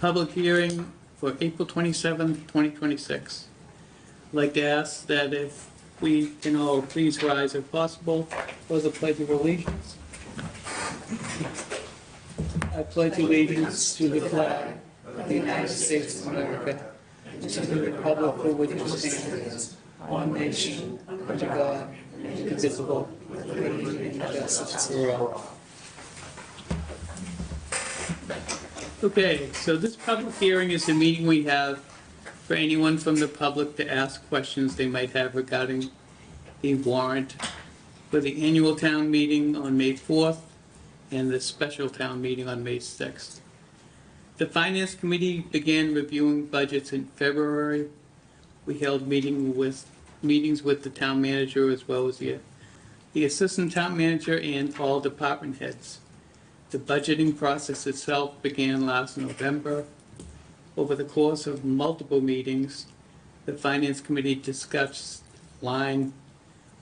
public hearing for April 27th, 2026. I'd like to ask that if we can all please rise if possible for the Pledge of Allegiance. I pledge allegiance to the flag of the United States of America and to the republic for which it stands, one nation, under God, indivisible, with liberty and justice for all. Okay, so this public hearing is the meeting we have for anyone from the public to ask questions they might have regarding the warrant for the annual town meeting on May 4th and the special town meeting on May 6th. The Finance Committee began reviewing budgets in February. We held meetings with the town manager as well as the assistant town manager and all department heads. The budgeting process itself began last November. Over the course of multiple meetings, the Finance Committee discussed line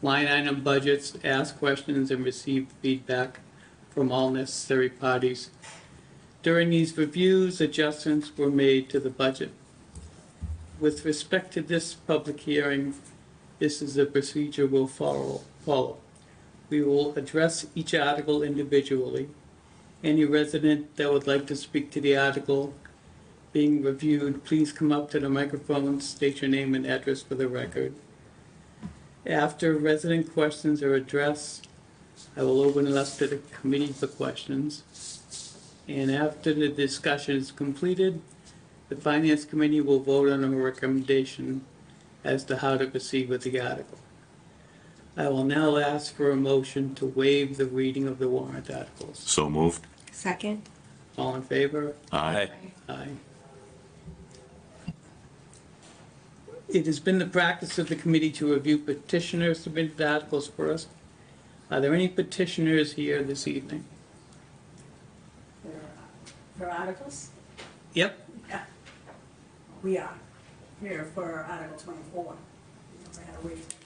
item budgets, asked questions, and received feedback from all necessary parties. During these reviews, adjustments were made to the budget. With respect to this public hearing, this is the procedure we'll follow. We will address each article individually. Any resident that would like to speak to the article being reviewed, please come up to the microphone, state your name and address for the record. After resident questions are addressed, I will open it up to the committee for questions. And after the discussion is completed, the Finance Committee will vote on a recommendation as to how to proceed with the article. I will now ask for a motion to waive the reading of the warrant articles. So moved. Second. All in favor? Aye. Aye. It has been the practice of the committee to review petitioner submitted articles first. Are there any petitioners here this evening? For articles? Yep. Yeah. We are here for Article 24. We had to wait until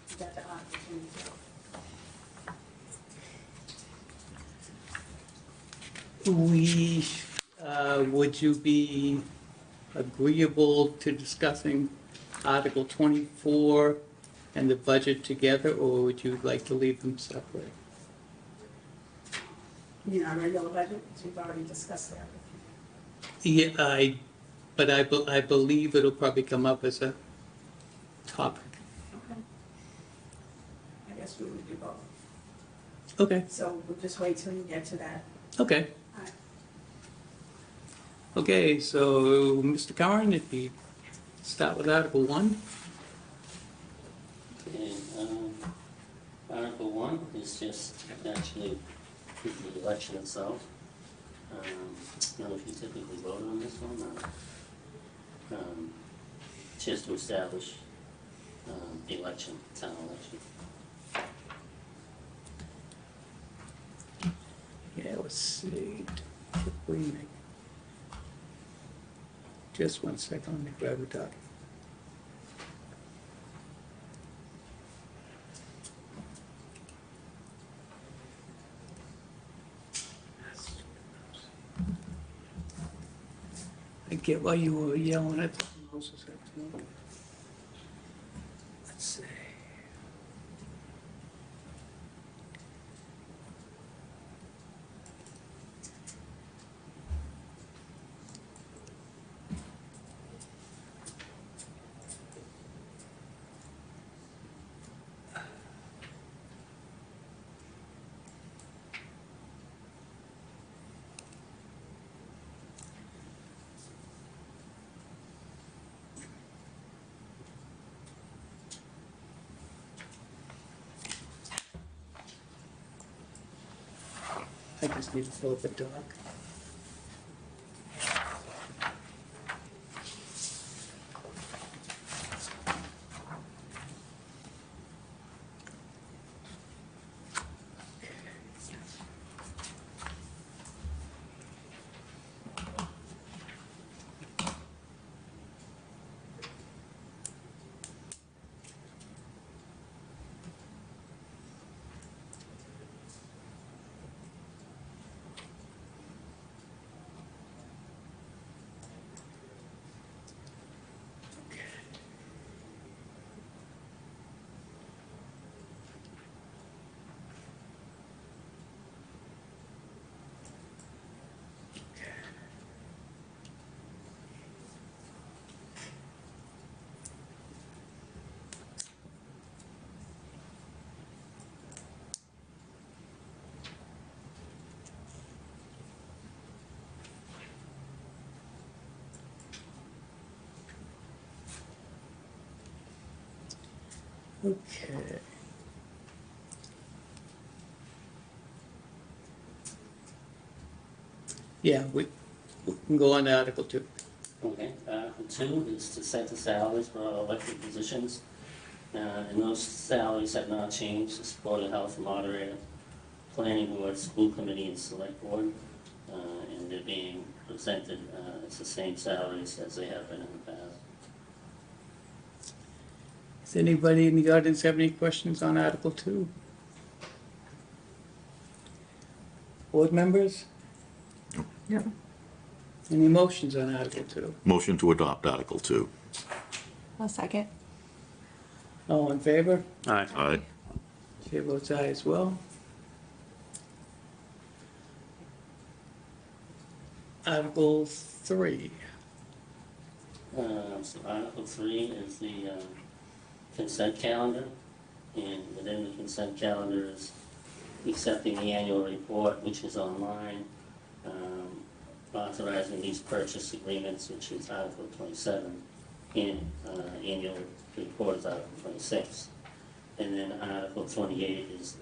we got to Article 24. Would you be agreeable to discussing Article 24 and the budget together, or would you like to leave them separate? You know, our regular budget, we've already discussed that. Yeah, I believe it'll probably come up as a topic. Okay. I guess we would do both. Okay, So we'll just wait till you get to that. okay. All right. Okay, so Mr. Curran, if you start with Article 1. Okay, Article 1 is just actually the election itself. I don't know if you typically vote on this one, or just to establish the election, town election. Yeah, let's see. Just 1 second, let me grab the document. I get why you were yelling at the houses. Let's see. I just need to fill up the doc. Okay. Yeah, we can go on to Article 2. Okay, Article 2 is to set the salaries for all elected positions. And those salaries have not changed. The Board of Health moderator, planning board, school committee, and select board. And they're being presented as the same salaries as they have been in the past. Does anybody in the audience have any questions on Article 2? Board members? Yeah. Any motions on Article 2? Motion to adopt Article 2. I'll second. All in favor? Aye. Aye. Chair votes aye as well. Article 3. So Article 3 is the consent calendar, and within the consent calendar is accepting the annual report, which is online, authorizing these purchase agreements, which is Article 27, and annual report is Article 26. And then Article 28 is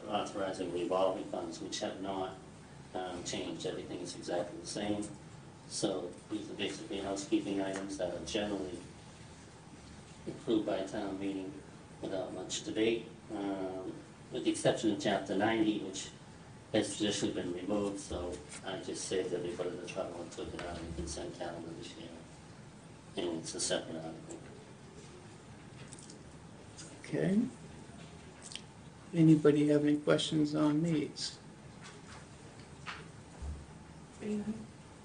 authorizing revolving funds, which have not changed. Everything is exactly the same. So these are basically housekeeping items that are generally approved by a town meeting without much debate, with the exception of Chapter 90, which has traditionally been removed, so I just saved everybody the trouble and took it out of the consent calendar this year. And it's a separate article. Okay. Anybody have any questions on these?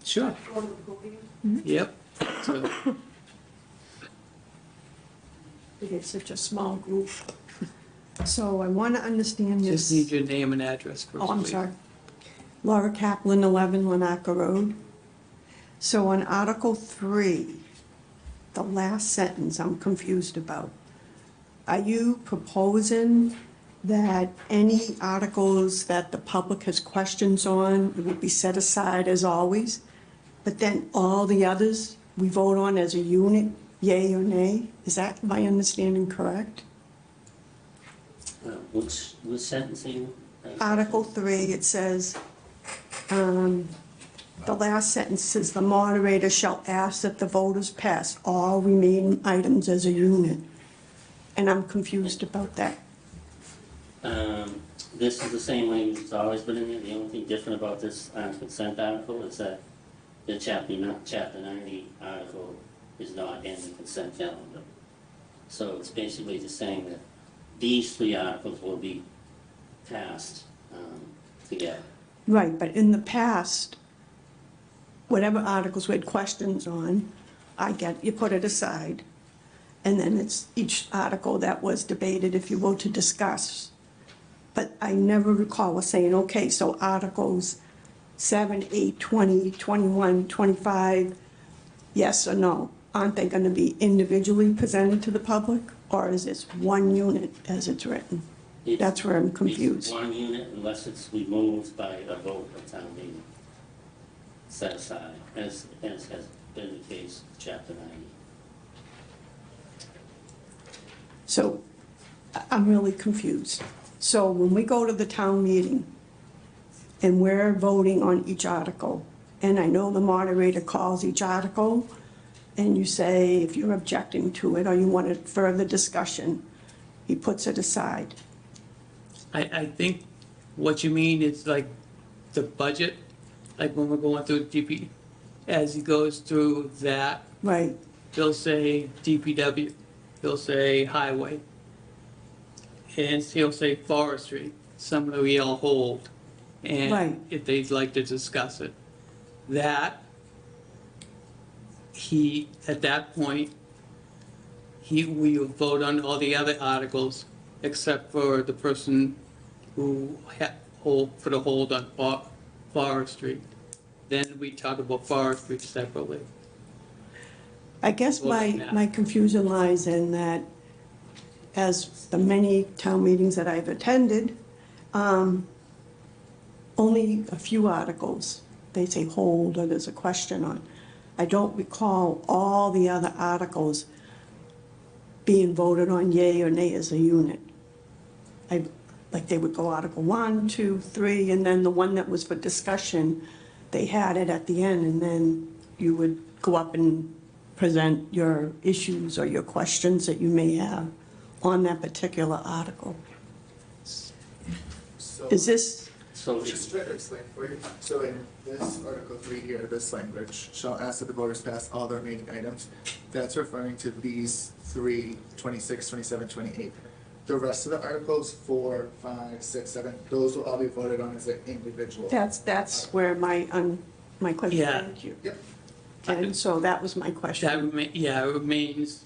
Sure. Go to the podium. Yep. So, It's such a small group. So I want to understand this. just need your name and address first, Oh, I'm please. sorry. Laura Kaplan, 11 Lanaka Road. So on Article 3, the last sentence I'm confused about. Are you proposing that any articles that the public has questions on will be set aside as always, but then all the others we vote on as a unit, yay or nay? Is that my understanding correct? Which sentence are you? Article 3, it says, the last sentence says, "The moderator shall ask that the voters pass all remaining items as a unit." And I'm confused about that. This is the same language that's always been in there. The only thing different about this consent article is that the Chapter 90 article is not in the consent calendar. So it's basically just saying that these three articles will be passed together. Right, but in the past, whatever articles we had questions on, you put it aside. And then it's each article that was debated, if you will, to discuss. But I never recall us saying, okay, so Articles 7, 8, 20, 21, 25, yes or no? Aren't they going to be individually presented to the public? Or is this one unit as it's written? That's where I'm confused. It's one unit unless it's removed by a vote of town meeting. Set aside, as has been the case with Chapter 90. So I'm really confused. So when we go to the town meeting and we're voting on each article, and I know the moderator calls each article, and you say if you're objecting to it or you want a further discussion, he puts it aside. I think what you mean is like the budget, like when we're going through DP, as he goes through that, Right, he'll say DPW, he'll say highway, and he'll say forestry, some of he'll hold, Right. and if they'd like to discuss it. That, at that point, we will vote on all the other articles except for the person who put a hold on forestry. Then we talk about forestry separately. I guess my confusion lies in that, as the many town meetings that I've attended, only a few articles, they say hold or there's a question on. I don't recall all the other articles being voted on yea or nay as a unit. Like they would go Article 1, 2, 3, and then the one that was for discussion, they had it at the end, and then you would go up and present your issues or your questions that you may have on that particular article. So, Is this, So just to explain for you, so in this Article 3 here, this language, shall ask that the voters pass all the remaining items, that's referring to these 3, 26, 27, 28. The rest of the articles, 4, 5, 6, 7, those will all be voted on as an individual. that's where my question, Yeah. thank you. Yep. And so that was my question. Yeah, it remains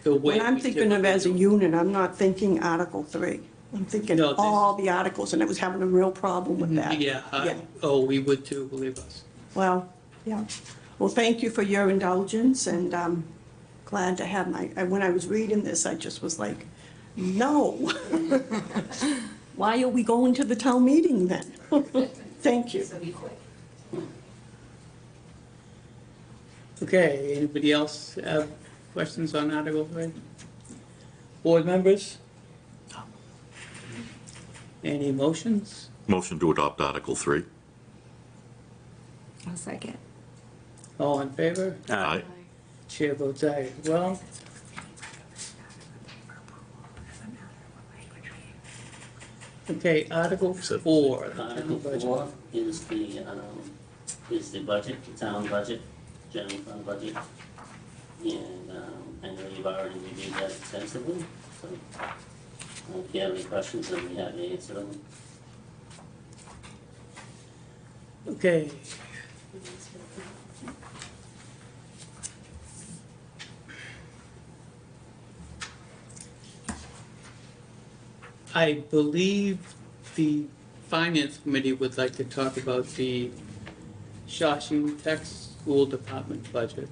the way. When I'm we thinking of as a typically do unit, I'm not thinking Article 3. I'm thinking No, this- all the articles, and I was having a real problem with it. that. Yeah, Yeah. oh, we would too, believe us. Well, yeah. Well, thank you for your indulgence, and I'm glad to have when I was reading this, I just was like, no. Why are we going to the town meeting then? Thank you. Okay, anybody else have questions on Article 3? Board members? Any motions? Motion to adopt Article 3. I'll second. All in favor? Aye. Chair votes aye as well. Okay, Article 4, the town Article budget. 4 is the budget, the town budget, general fund budget. And I know you've already reviewed that extensively, so if you have any questions, then we have to answer them. Okay. I believe the Finance Committee would like to talk about the Shawshing Tech School Department budget.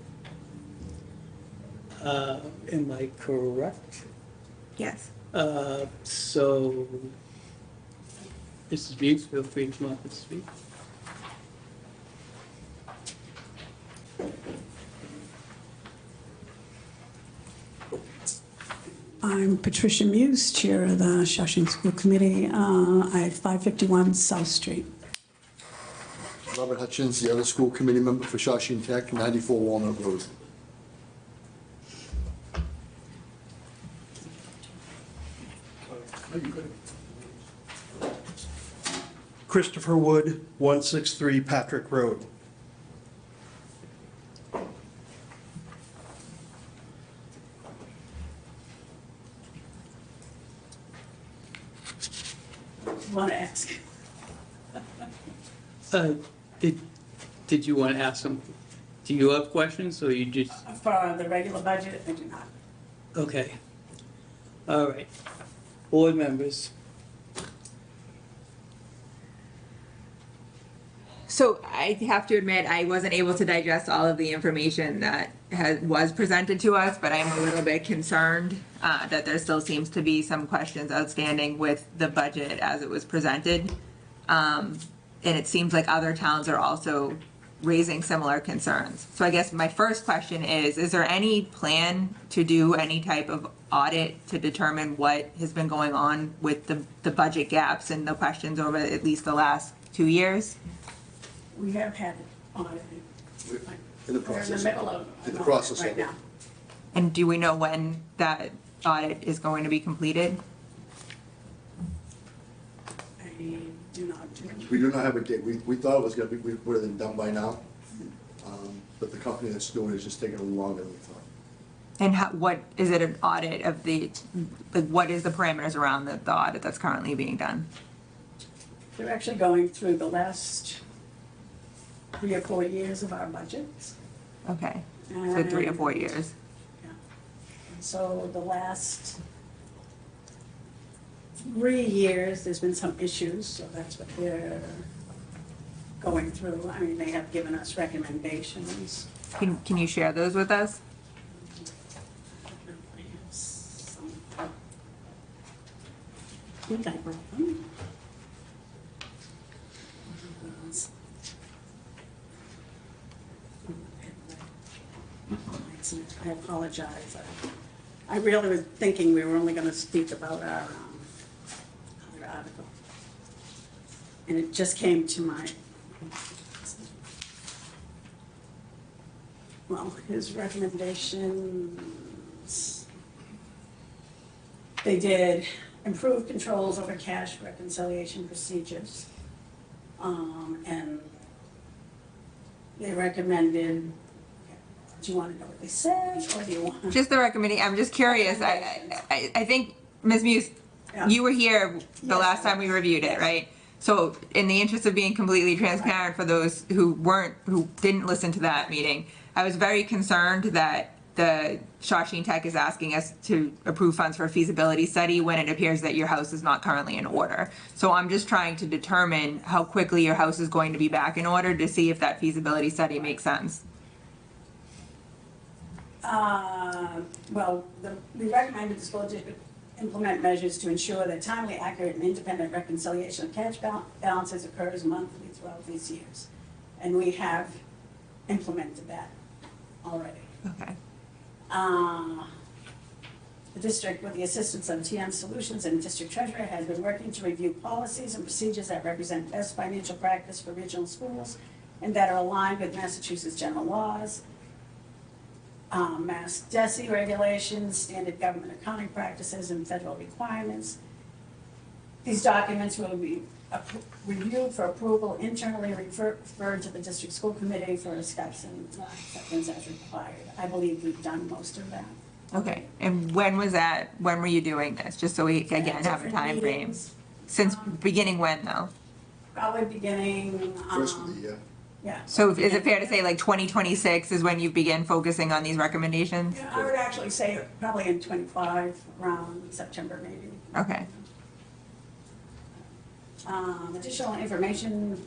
Am I correct? Yes. So, Mrs. Muse, feel free to come up and speak. I'm Patricia Muse, Chair of the Shawshing School Committee at 551 South Street. Robert Hutchins, the other school committee member for Shawshing Tech, 94 Walnut Road. Christopher Wood, 163 Patrick Road. Want to ask? Did you want to ask some, do you have questions, or you just, For the regular budget, I do not. okay. All right. Board members, So I have to admit, I wasn't able to digest all of the information that was presented to us, but I'm a little bit concerned that there still seems to be some questions outstanding with the budget as it was presented. And it seems like other towns are also raising similar concerns. So I guess my first question is there any plan to do any type of audit to determine what has been going on with the budget gaps and the questions over at least the last 2 years? We have had it audited. In the We're in the process. middle of In the an process audit of right it. now. And do we know when that audit is going to be completed? I do not. We do not have a date. We thought it was gonna be, we would have been done by now. But the company that's doing it is just taking a little longer than we thought. And what, is it an audit of what is the parameters around the audit that's currently being done? They're actually going through the last 3 or 4 years of our budgets. Okay, so 3 or 4 years. Yeah. And so the last 3 years, there's been some issues, so that's what they're going through. I mean, they have given us recommendations. Can you share those with us? I have some- I think I wrote them. I apologize. I really was thinking we were only gonna speak about our, other article. And it just came to my, well, his recommendations. They did improve controls over cash reconciliation procedures. And they recommended, do you want to know what they said, or do you want? Just the recommending, I'm just curious, I think, Ms. Muse, Yeah. you were here the Yes, last time we reviewed it, yes. right? So in the interest of being completely transparent for those who didn't listen to that meeting, I was very concerned that the Shawshene Tech is asking us to approve funds for a feasibility study when it appears that your house is not currently in order. So I'm just trying to determine how quickly your house is going to be back in order to see if that feasibility study makes sense. Well, we recommended the school district implement measures to ensure that timely, accurate, and independent reconciliation of cash balances occurs monthly throughout these years. And we have implemented that already. Okay. The district, with the assistance of TM Solutions and district treasurer, has been working to review policies and procedures that represent best financial practice for regional schools and that are aligned with Massachusetts general laws, Mass DESI regulations, standard government accounting practices, and federal requirements. These documents will be reviewed for approval internally, referred to the district school committee for steps and acceptance as required. I believe we've done most of that. Okay, and when was that, when were you doing this, just so we, again, have a Different time frame? meetings, Since beginning when, though? Probably beginning, First of the year. yeah. So is it fair to say like 2026 is when you begin focusing on these recommendations? Yeah, I would actually say probably in 25, around September maybe. Okay, Additional information.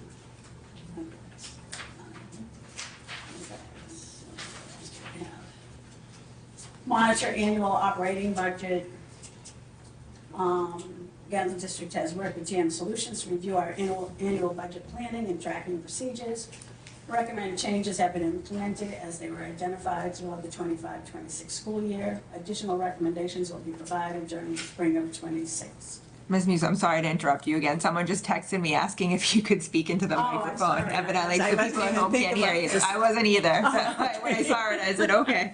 Monitor annual operating budget. Again, the district has worked with GM Solutions to review our annual budget planning and tracking procedures. Recommended changes have been implemented as they were identified throughout the 25-26 school year. Additional recommendations will be provided during the spring of '26. Ms. Muse, I'm sorry to interrupt you again. Someone just texted me asking if you could speak into the Oh, I'm microphone. sorry. Evidently, I the wasn't people at even home can't thinking hear about you. this. I wasn't either. So when I saw it, I said, okay.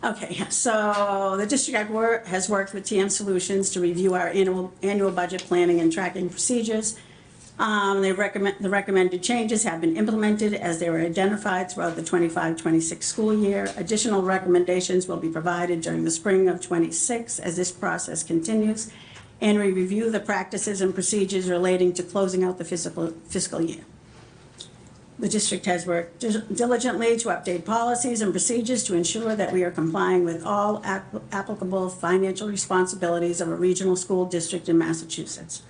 Okay, so the district has worked with TM Solutions to review our annual budget planning and tracking procedures. The recommended changes have been implemented as they were identified throughout the 25-26 school year. Additional recommendations will be provided during the spring of '26 as this process continues, and we review the practices and procedures relating to closing out the fiscal year. The district has worked diligently to update policies and procedures to ensure that we are complying with all applicable financial responsibilities of a regional school district in Massachusetts.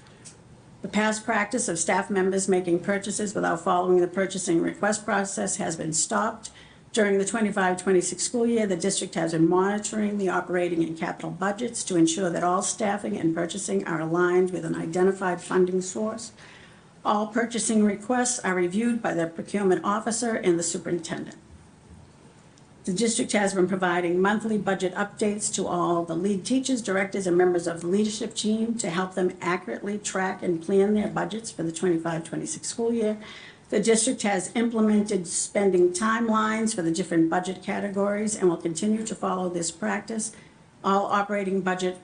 The past practice of staff members making purchases without following the purchasing request process has been stopped. During the 25-26 school year, the district has been monitoring the operating and capital budgets to ensure that all staffing and purchasing are aligned with an identified funding source. All purchasing requests are reviewed by the procurement officer and the superintendent. The district has been providing monthly budget updates to all the lead teachers, directors, and members of the leadership team to help them accurately track and plan their budgets for the 25-26 school year. The district has implemented spending timelines for the different budget categories and will continue to follow this practice. All operating budget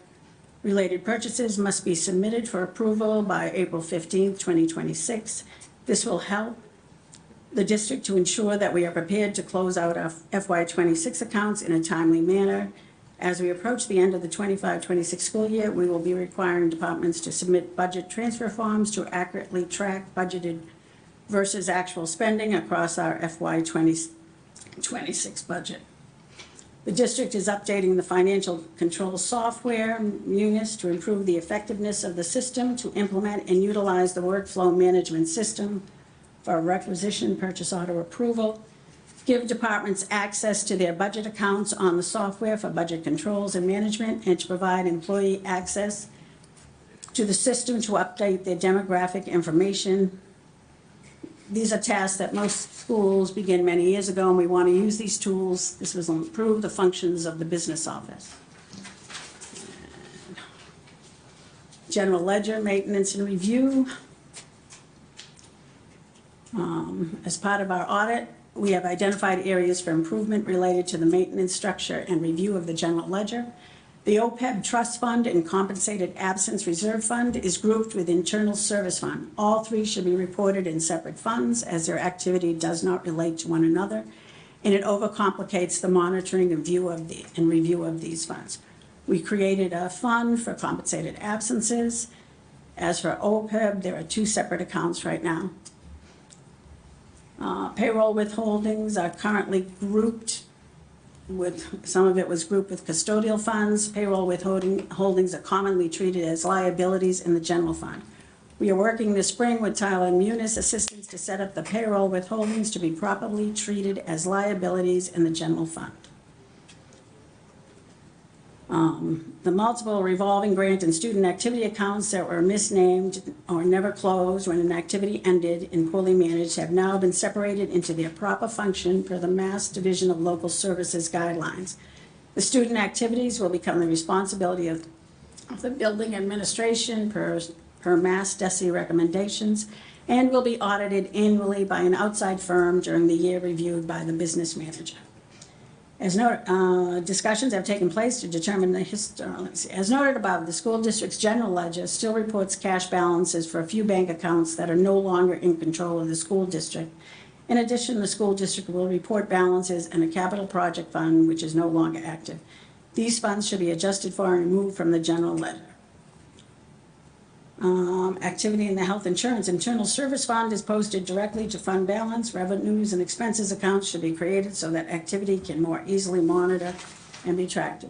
related purchases must be submitted for approval by April 15th, 2026. This will help the district to ensure that we are prepared to close out our FY26 accounts in a timely manner. As we approach the end of the 25-26 school year, we will be requiring departments to submit budget transfer forms to accurately track budgeted versus actual spending across our FY26 budget. The district is updating the financial control software, Munis, to improve the effectiveness of the system, to implement and utilize the workflow management system for requisition purchase order approval, give departments access to their budget accounts on the software for budget controls and management, and to provide employee access to the system to update their demographic information. These are tasks that most schools began many years ago, and we want to use these tools. This will improve the functions of the business office. General ledger, maintenance and review. As part of our audit, we have identified areas for improvement related to the maintenance structure and review of the general ledger. The OPEB trust fund and compensated absence reserve fund is grouped with internal service fund. All three should be reported in separate funds as their activity does not relate to one another, and it overcomplicates the monitoring and review of these funds. We created a fund for compensated absences. As for OPEB, there are two separate accounts right now. Payroll withholdings are currently grouped with, some of it was grouped with custodial funds. Payroll withholdings are commonly treated as liabilities in the general fund. We are working this spring with Tyler and Munis Assistants to set up the payroll withholdings to be properly treated as liabilities in the general fund. The multiple revolving grant and student activity accounts that were misnamed or never closed when an activity ended and poorly managed have now been separated into their proper function per the Mass Division of Local Services guidelines. The student activities will become the responsibility of the building administration per Mass DESI recommendations and will be audited annually by an outside firm during the year reviewed by the business manager. As noted, discussions have taken place to determine as noted above, the school district's general ledger still reports cash balances for a few bank accounts that are no longer in control of the school district. In addition, the school district will report balances in a capital project fund which is no longer active. These funds should be adjusted for and removed from the general ledger. Activity in the health insurance internal service fund is posted directly to fund balance. Revenues and expenses accounts should be created so that activity can more easily monitor and be tracked.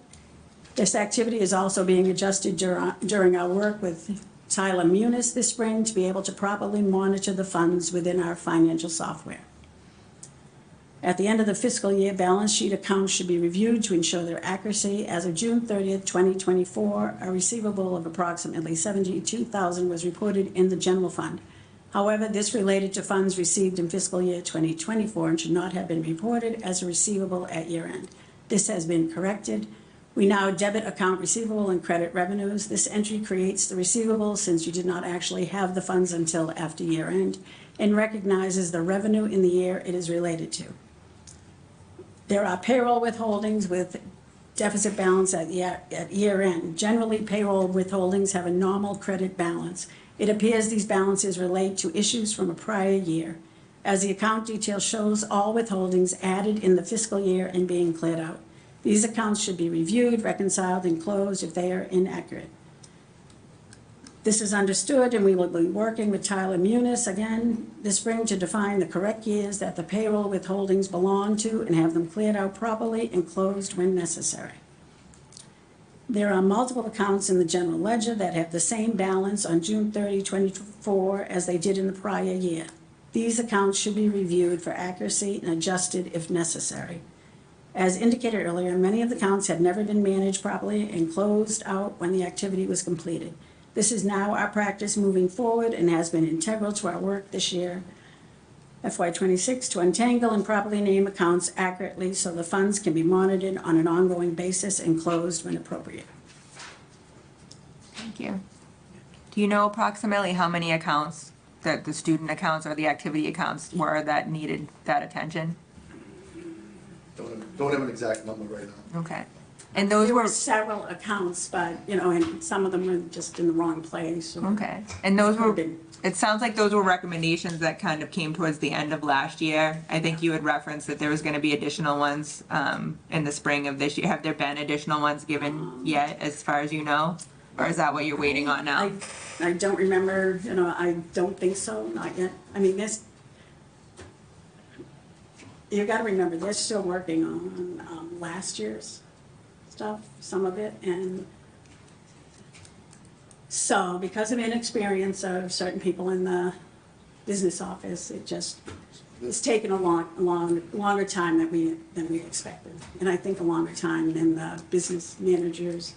This activity is also being adjusted during our work with Tyler Munis this spring to be able to properly monitor the funds within our financial software. At the end of the fiscal year, balance sheet accounts should be reviewed to ensure their accuracy. As of June 30th, 2024, a receivable of approximately $72,000 was reported in the general fund. However, this related to funds received in fiscal year 2024 and should not have been reported as a receivable at year end. This has been corrected. We now debit account receivable and credit revenues. This entry creates the receivable since you did not actually have the funds until after year end and recognizes the revenue in the year it is related to. There are payroll withholdings with deficit balance at year end. Generally, payroll withholdings have a normal credit balance. It appears these balances relate to issues from a prior year. As the account detail shows, all withholdings added in the fiscal year and being cleared out. These accounts should be reviewed, reconciled, and closed if they are inaccurate. This is understood, and we will be working with Tyler Munis again this spring to define the correct years that the payroll withholdings belong to and have them cleared out properly and closed when necessary. There are multiple accounts in the general ledger that have the same balance on June 30, 2024 as they did in the prior year. These accounts should be reviewed for accuracy and adjusted if necessary. As indicated earlier, many of the accounts had never been managed properly and closed out when the activity was completed. This is now our practice moving forward and has been integral to our work this year, FY26, to untangle and properly name accounts accurately so the funds can be monitored on an ongoing basis and closed when appropriate. Thank you. Do you know approximately how many accounts that the student accounts or the activity accounts were that needed that attention? Don't have an exact number right now. Okay. And those There were, were several accounts, but, and some of them were just in the wrong place. okay. And those were, Been- it sounds like those were recommendations that kind of came towards the end of last year. I think you had referenced that there was going to be additional ones in the spring of this year. Have there been additional ones given yet, as far as you know? Or is that what you're waiting on now? I don't remember, I don't think so, not yet. I mean, you gotta remember, they're still working on last year's stuff, some of it, and so because of inexperience of certain people in the business office, it's taken a longer time than we expected. And I think a longer time than the business managers,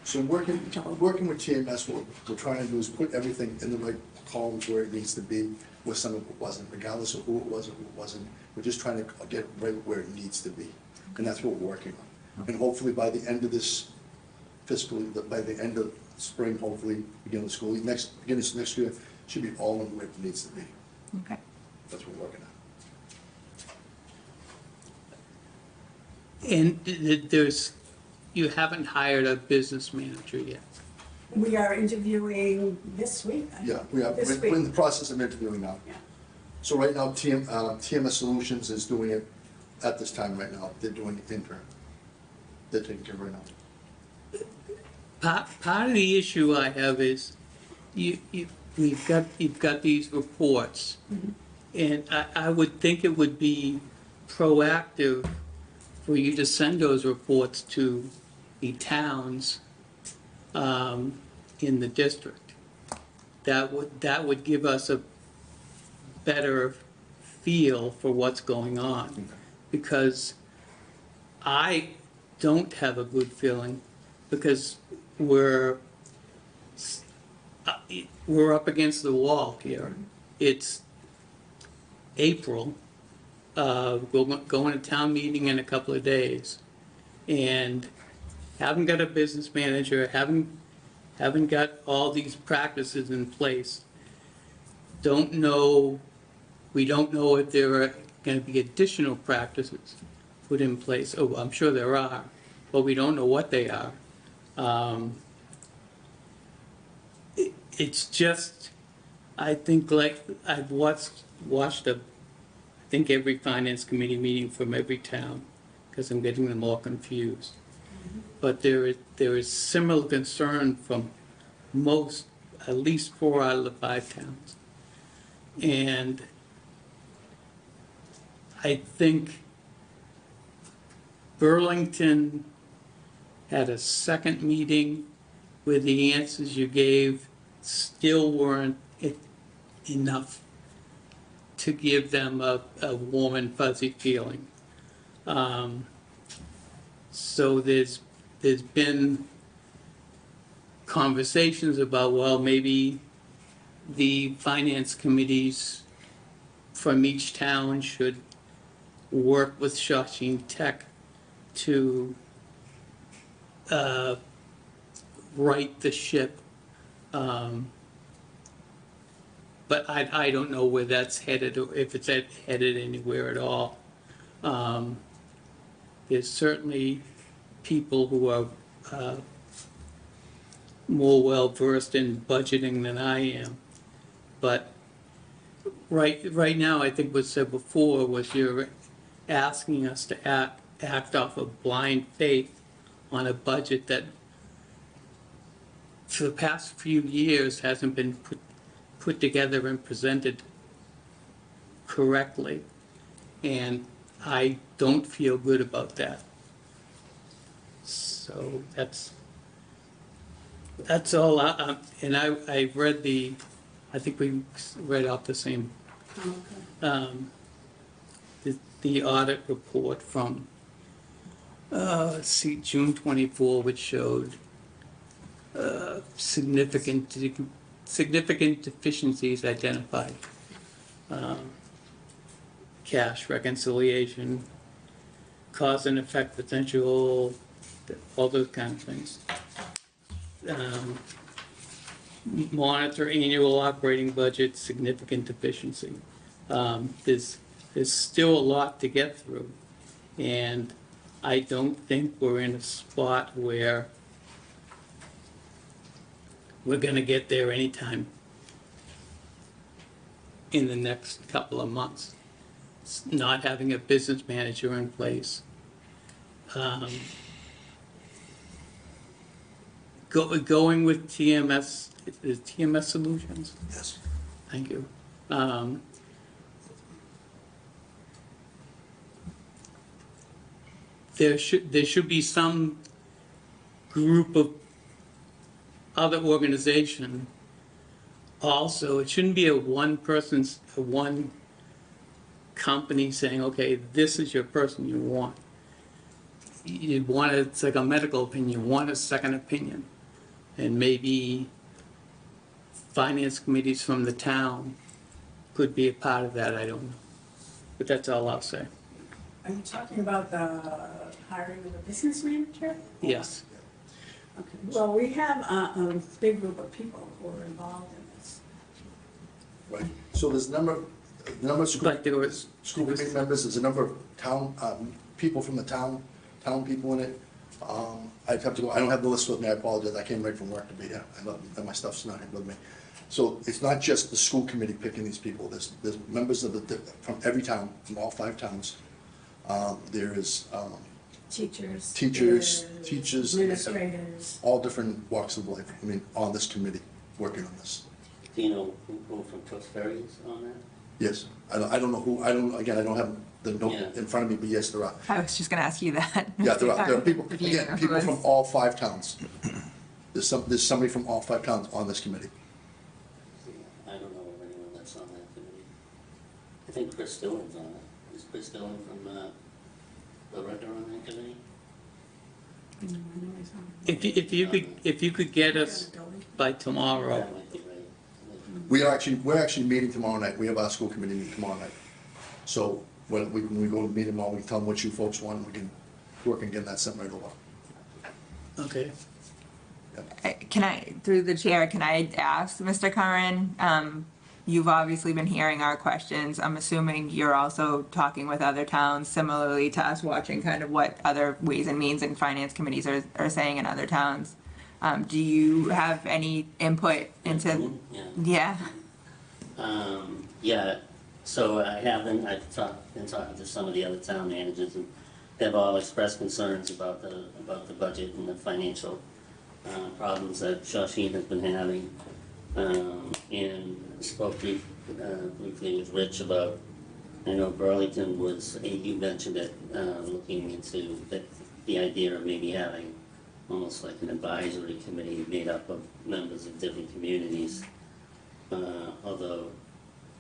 So working with TMS, what we're trying to do is put everything in the right columns where it needs to be, where some of it wasn't, regardless of who it was or who it wasn't. We're just trying to get right where it needs to be, and that's what we're working on. And hopefully by the end of this fiscal, by the end of spring, hopefully, beginning of school, beginning of next year, should be all in where it needs to be. Okay. That's what we're working on. And you haven't hired a business manager yet. We are interviewing this week. Yeah, we're This in the week. process of interviewing now. Yeah. So right now, TMS Solutions is doing it at this time right now. They're doing it intern. They're taking care of it right now. Part of the issue I have is you've got these reports. And I would think it would be proactive for you to send those reports to the towns in the district. That would give us a better feel for what's going on. Because I don't have a good feeling, because we're up against the wall here. It's April, going to town meeting in a couple of days, and haven't got a business manager, haven't got all these practices in place. We don't know if there are gonna be additional practices put in place. Oh, I'm sure there are, but we don't know what they are. It's just, I think, like, I've watched I think every finance committee meeting from every town, because I'm getting them all confused. But there is similar concern from at least 4 out of the 5 towns. And I think Burlington had a second meeting where the answers you gave still weren't enough to give them a warm and fuzzy feeling. So there's been conversations about, well, maybe the finance committees from each town should work with Shawshene Tech to right the ship. But I don't know where that's headed, or if it's headed anywhere at all. There's certainly people who are more well-versed in budgeting than I am. But right now, I think what's said before was you're asking us to act off of blind faith on a budget that for the past few years hasn't been put together and presented correctly. And I don't feel good about that. So that's all. And I read I think we read off the same, the audit report from, let's see, June 24, which showed significant deficiencies identified. Cash reconciliation, cause and effect potential, all those kind of things. Monitor annual operating budget, significant deficiency. There's still a lot to get through, and I don't think we're in a spot where we're gonna get there anytime in the next couple of months. Not having a business manager in place. Going with TMS, is TMS Solutions? Yes. Thank you. There should be some group of other organization also. It shouldn't be a one company saying, okay, this is your person you want. You'd want it's like a medical opinion, you want a second opinion. And maybe finance committees from the town could be a part of that, I don't know. But that's all I'll say. Are you talking about the hiring of a business manager? Yes. Okay, well, we have a big group of people who are involved in this. Right, so there's a number of school, But there was- school committee members, there's a number of town, people from the town people in it. I'd have to go, I don't have the list with me, I apologize, I came right from work to be here, and my stuff's not here with me. So it's not just the school committee picking these people, there's members of from every town, from all 5 towns. There is, Teachers. teachers, Administrators. all different walks of life, I mean, on this committee, working on this. Do you know who from Tewksbury is on that? Yes, I don't know who, again, I don't have the note Yeah. in front of me, but yes, there are. I was just gonna ask you that. Yeah, there are people, If you know again, who people is. from all 5 towns. There's somebody from all 5 towns on this committee. I don't know of anyone that's on that committee. I think Chris Dillon's on it. Is Chris Dillon from, the Ritter on that committee? If you could get us by tomorrow, That might be right. We're actually meeting tomorrow night, we have our school committee meeting tomorrow night. So when we go to meet them all, we tell them what you folks want, we can work and get that sent right over. okay. Can I, through the chair, can I ask Mr. Curran? You've obviously been hearing our questions. I'm assuming you're also talking with other towns similarly to us, watching kind of what other ways and means and finance committees are saying in other towns. Do you have any input into? Yeah. Yeah. Yeah, so I've been talking to some of the other town managers, and they've all expressed concerns about the budget and the financial problems that Shawshene has been having. And spoke briefly with Rich about, I know Burlington was, you mentioned it, looking into the idea of maybe having almost like an advisory committee made up of members of different communities. Although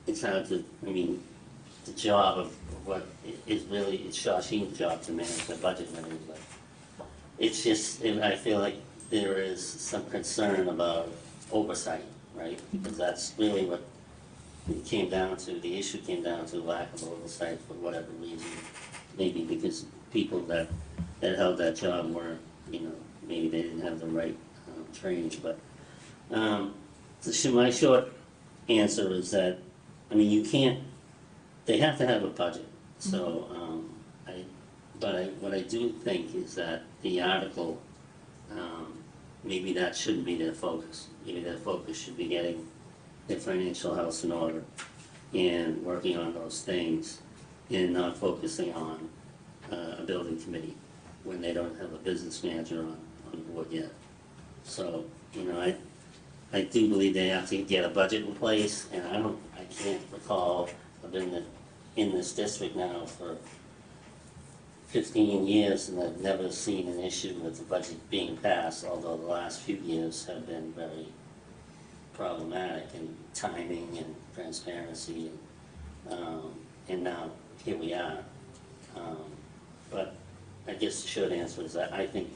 it's hard to, I mean, the job of what is really, it's Shawshene's job to manage the budget and everything, but it's just, I feel like there is some concern about oversight, right? Because that's really what it came down to, the issue came down to lack of oversight for whatever reason. Maybe because people that held that job weren't, maybe they didn't have the right training, but my short answer is that, I mean, you can't, they have to have a budget, so, what I do think is that the article, maybe that shouldn't be their focus. Maybe their focus should be getting their financial house in order and working on those things and not focusing on a building committee when they don't have a business manager on board yet. So, I do believe they have to get a budget in place, and I can't recall, I've been in this district now for 15 years, and I've never seen an issue with the budget being passed, although the last few years have been very problematic in timing and transparency, and now here we are. But I guess the short answer is that I think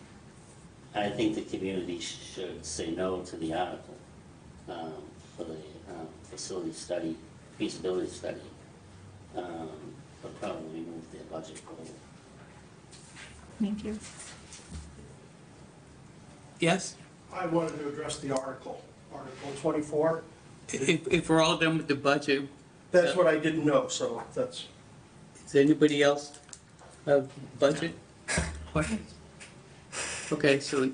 the community should say no to the article for the facility study, feasibility study, but probably move their budget forward. Thank you. Yes? I wanted to address the Article 24. If we're all done with the budget, That's what I didn't know, so that's, does anybody else have budget questions? Okay, so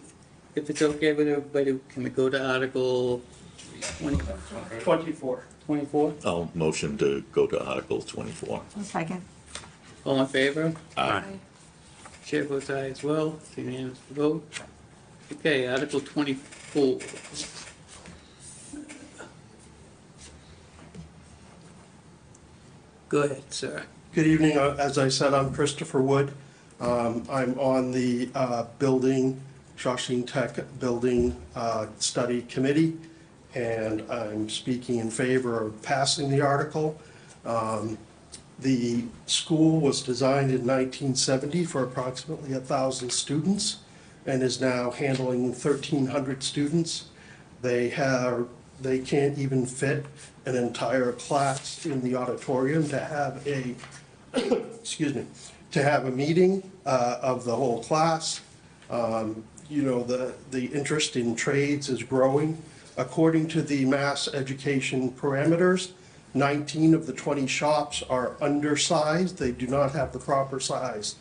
if it's okay with everybody, can we go to Article 24. 24? I'll motion to go to Article 24. Second. All in favor? Aye. Chair votes aye as well, it's unanimous vote. Okay, Article 24. Go ahead, sir. Good evening. As I said, I'm Christopher Wood. I'm on the Shawshene Tech Building Study Committee, and I'm speaking in favor of passing the article. The school was designed in 1970 for approximately 1,000 students and is now handling 1,300 students. They can't even fit an entire class in the auditorium to have a, excuse me, to have a meeting of the whole class. you know, the interest in trades is growing. According to the Mass Education parameters, 19 of the 20 shops are undersized. They do not have the proper size.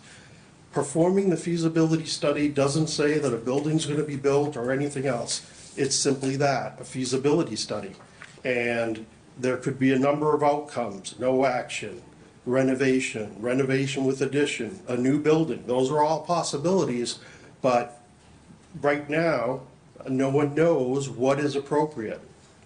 Performing the feasibility study doesn't say that a building's going to be built or anything else. It's simply that, a feasibility study. And there could be a number of outcomes: no action, renovation, renovation with addition, a new building. Those are all possibilities, but right now, no one knows what is appropriate.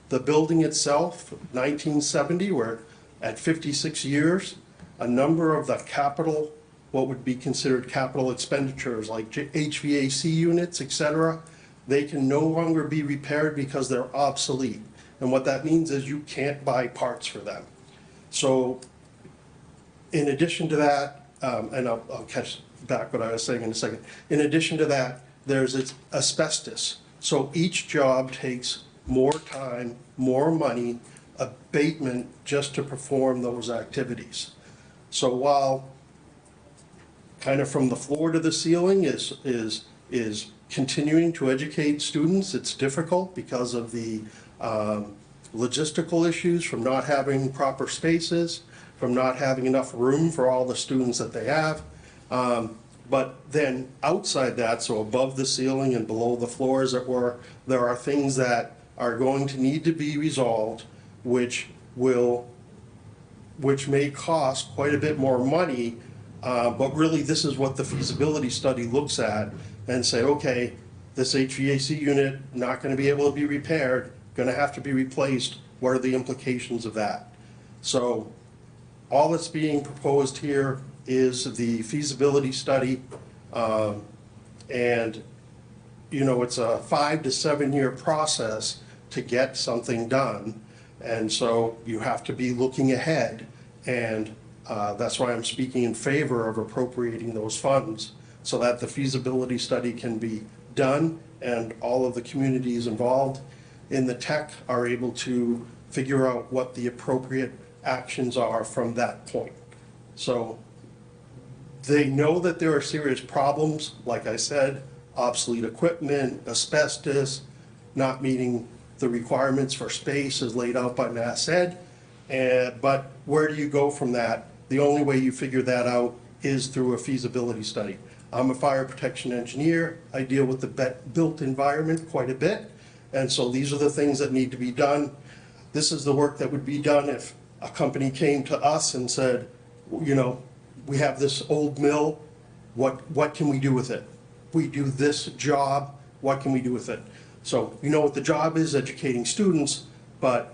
The building itself, 1970, we're at 56 years. A number of the capital, what would be considered capital expenditures, like HVAC units, et cetera, they can no longer be repaired because they're obsolete. And what that means is you can't buy parts for them. So in addition to that, and I'll catch back what I was saying in a second. In addition to that, there's asbestos. So each job takes more time, more money, abatement just to perform those activities. So while kind of from the floor to the ceiling is continuing to educate students, it's difficult because of the logistical issues, from not having proper spaces, from not having enough room for all the students that they have. But then outside that, so above the ceiling and below the floor, as it were, there are things that are going to need to be resolved, which may cost quite a bit more money, but really this is what the feasibility study looks at and say, okay, this HVAC unit not going to be able to be repaired, going to have to be replaced. What are the implications of that? So all that's being proposed here is the feasibility study, and you know, it's a 5 to 7 year process to get something done, and so you have to be looking ahead, and that's why I'm speaking in favor of appropriating those funds so that the feasibility study can be done and all of the communities involved in the tech are able to figure out what the appropriate actions are from that point. So they know that there are serious problems, like I said, obsolete equipment, asbestos, not meeting the requirements for space as laid out by Mass Ed. But where do you go from that? The only way you figure that out is through a feasibility study. I'm a fire protection engineer. I deal with the built environment quite a bit. And so these are the things that need to be done. This is the work that would be done if a company came to us and said, you know, we have this old mill, what can we do with it? We do this job, what can we do with it? So you know what the job is, educating students, but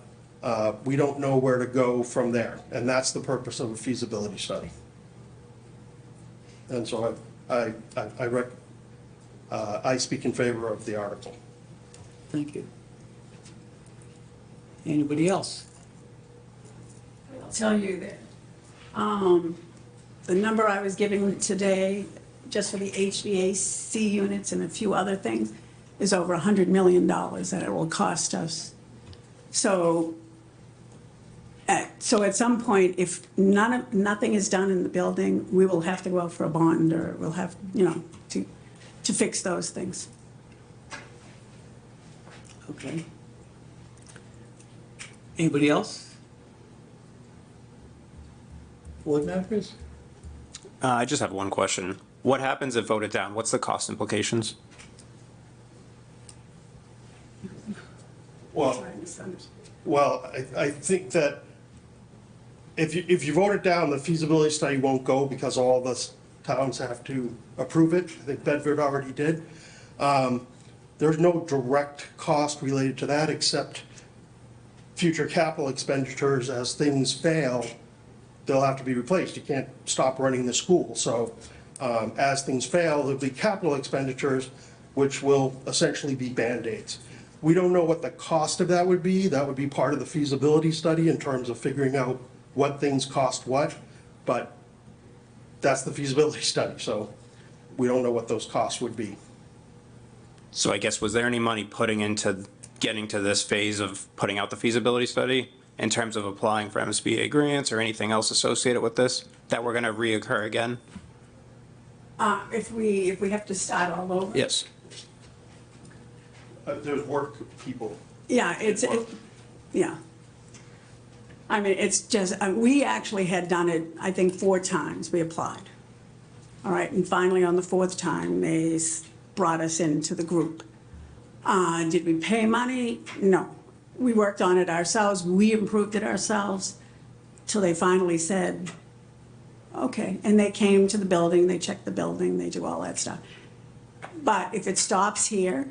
we don't know where to go from there. And that's the purpose of a feasibility study. And so I speak in favor of the article. Thank you. Anybody else? I'll tell you that the number I was giving today, just for the HVAC units and a few other things, is over $100 million that it will cost us. So at some point, if nothing is done in the building, we will have to go out for a bond, or we'll have, you know, to fix those things. Okay. Anybody else? Board members? I just have one question. What happens if voted down? What's the cost implications? Well, I think that if you vote it down, the feasibility study won't go because all the towns have to approve it. I think Bedford already did. There's no direct cost related to that except future capital expenditures. As things fail, they'll have to be replaced. You can't stop running the school. So as things fail, there'll be capital expenditures, which will essentially be Band-Aids. We don't know what the cost of that would be. That would be part of the feasibility study in terms of figuring out what things cost what, but that's the feasibility study. So we don't know what those costs would be. So I guess, was there any money putting into getting to this phase of putting out the feasibility study in terms of applying for MSBA grants or anything else associated with this that we're going to reoccur again? If we have to start all over? Yes. there's work people. Yeah, yeah. I mean, it's just, we actually had done it, I think, 4 times, we applied. All right, and finally, on the 4th time, they brought us into the group. Did we pay money? No. We worked on it ourselves, we improved it ourselves, till they finally said, okay, and they came to the building, they checked the building, they do all that stuff. But if it stops here,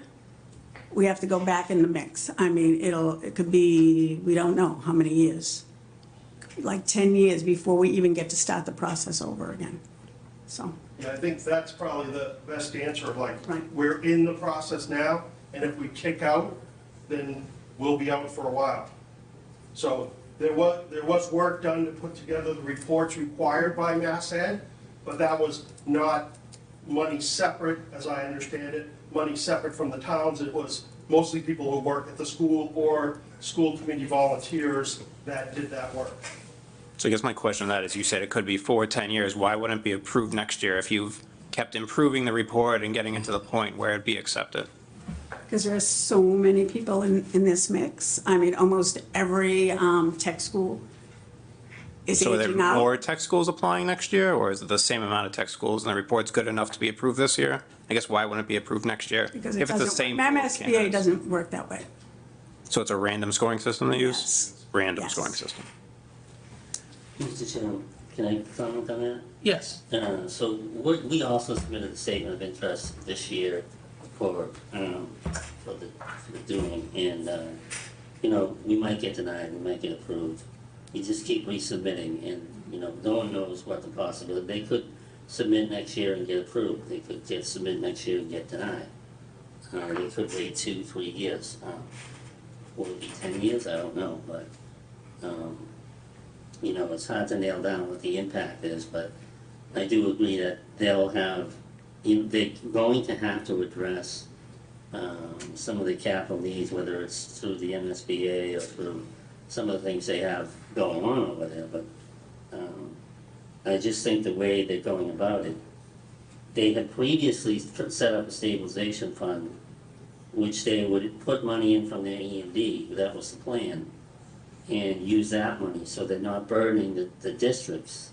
we have to go back in the mix. I mean, it could be, we don't know how many years. Like 10 years before we even get to start the process over again, so. Yeah, I think that's probably the best answer, like, Right. we're in the process now, and if we kick out, then we'll be out for a while. So there was work done to put together the reports required by Mass Ed, but that was not money separate, as I understand it, money separate from the towns. It was mostly people who work at the school or school committee volunteers that did that work. So I guess my question on that is, you said it could be 4 or 10 years. Why wouldn't it be approved next year if you've kept improving the report and getting it to the point where it'd be accepted? Because there are so many people in this mix. I mean, almost every tech school is So are there aging out. more tech schools applying next year, or is it the same amount of tech schools and the report's good enough to be approved this year? I guess why wouldn't it be approved next year? Because If it it's the doesn't, same pool of MSBA candidates? doesn't work that way. So it's a random scoring system they use? Yes. Random Yes. scoring system. Mr. Chairman, can I comment on that? Yes. So we also submitted a statement of interest this year for the doing, and, you know, we might get denied, we might get approved. You just keep resubmitting, and, you know, no one knows what the possibility, they could submit next year and get approved, they could submit next year and get denied. They could wait 2-3 years. Will it be 10 years? I don't know, but, you know, it's hard to nail down what the impact is, but I do agree that they'll have, they're going to have to address some of the capital needs, whether it's through the MSBA or through some of the things they have going on over there, but I just think the way they're going about it, they had previously set up a stabilization fund, which they would put money in from their EMD, that was the plan, and use that money, so they're not burdening the districts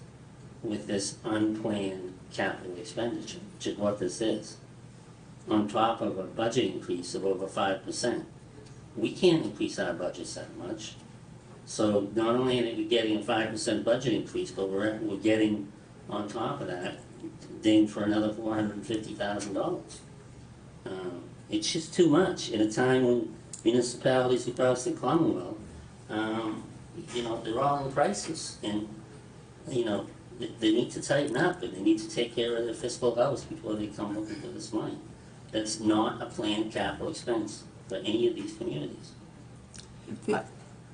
with this unplanned capital expenditure, which is what this is. On top of a budget increase of over 5%. We can't increase our budgets that much. So not only are we getting a 5% budget increase, but we're getting, on top of that, dinged for another $450,000. It's just too much at a time when municipalities across the Commonwealth, you know, they're all in crisis, and, you know, they need to tighten up, and they need to take care of their fiscal house before they come looking for this money. That's not a planned capital expense for any of these communities.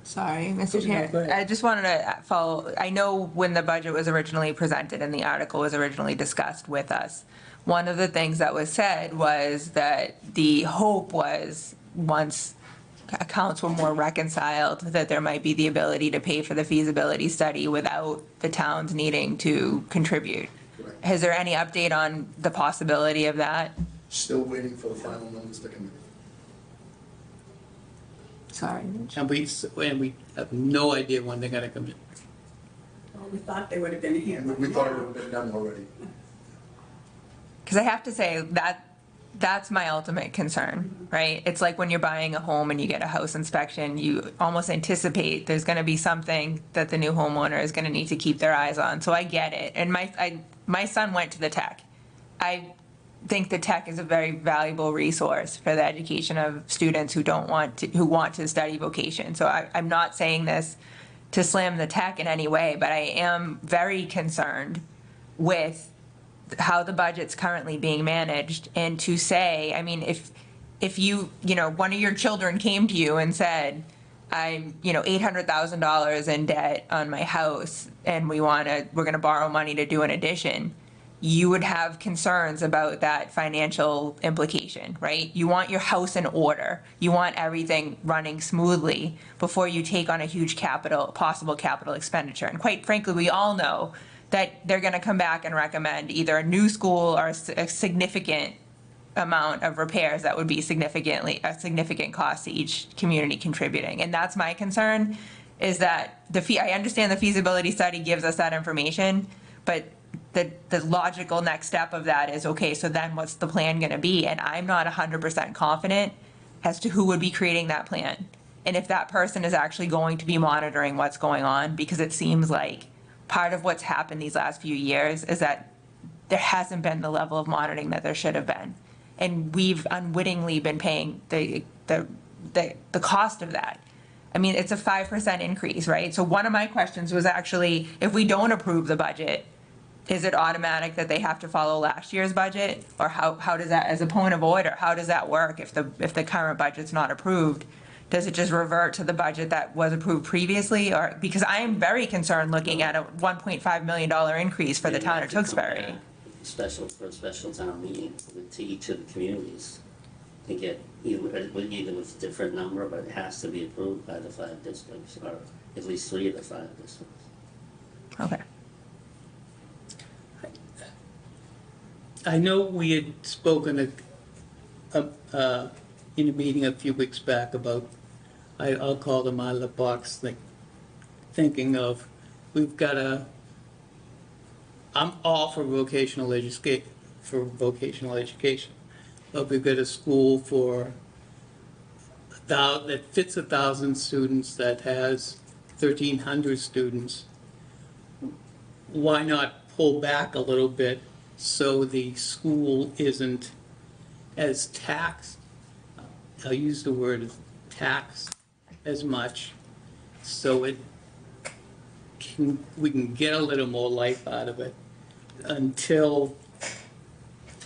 Sorry, Mr. No, go Chair. ahead. I just wanted to follow, I know when the budget was originally presented and the article was originally discussed with us, one of the things that was said was that the hope was, once accounts were more reconciled, that there might be the ability to pay for the feasibility study without the towns needing to contribute. Correct. Is there any update on the possibility of that? Still waiting for the final numbers to come in. Sorry. And we have no idea when they're gonna come in. Well, we thought they would have been here. We thought it would have been done already. Because I have to say that's my ultimate concern, right? It's like when you're buying a home and you get a house inspection, you almost anticipate there's going to be something that the new homeowner is going to need to keep their eyes on. So I get it. And my son went to the tech. I think the tech is a very valuable resource for the education of students who want to study vocation. So I'm not saying this to slam the tech in any way, but I am very concerned with how the budget's currently being managed, and to say, I mean, if you know, one of your children came to you and said, I'm, you know, $800,000 in debt on my house, and we're gonna borrow money to do an addition, you would have concerns about that financial implication, right? You want your house in order. You want everything running smoothly before you take on a huge possible capital expenditure. And quite frankly, we all know that they're going to come back and recommend either a new school or a significant amount of repairs that would be a significant cost to each community contributing. And that's my concern, is that I understand the feasibility study gives us that information, but the logical next step of that is, okay, so then what's the plan gonna be? And I'm not 100% confident as to who would be creating that plan. And if that person is actually going to be monitoring what's going on, because it seems like part of what's happened these last few years is that there hasn't been the level of monitoring that there should have been. And we've unwittingly been paying the cost of that. I mean, it's a 5% increase, right? So one of my questions was actually, if we don't approve the budget, is it automatic that they have to follow last year's budget? Or how does that, as a point of order, how does that work if the current budget's not approved? Does it just revert to the budget that was approved previously? Or, because I am very concerned looking at a $1.5 million increase for the town of Tewksbury. For a special town meeting to each of the communities to get, even with a different number, but it has to be approved by the 5 districts, or at least 3 of the 5 districts. Okay. I know we had spoken in a meeting a few weeks back about, I'll call them out of the box, thinking of, I'm all for vocational education, but we've got a school that fits 1,000 students, that has 1,300 students. Why not pull back a little bit so the school isn't as taxed? I'll use the word taxed as much, so we can get a little more life out of it until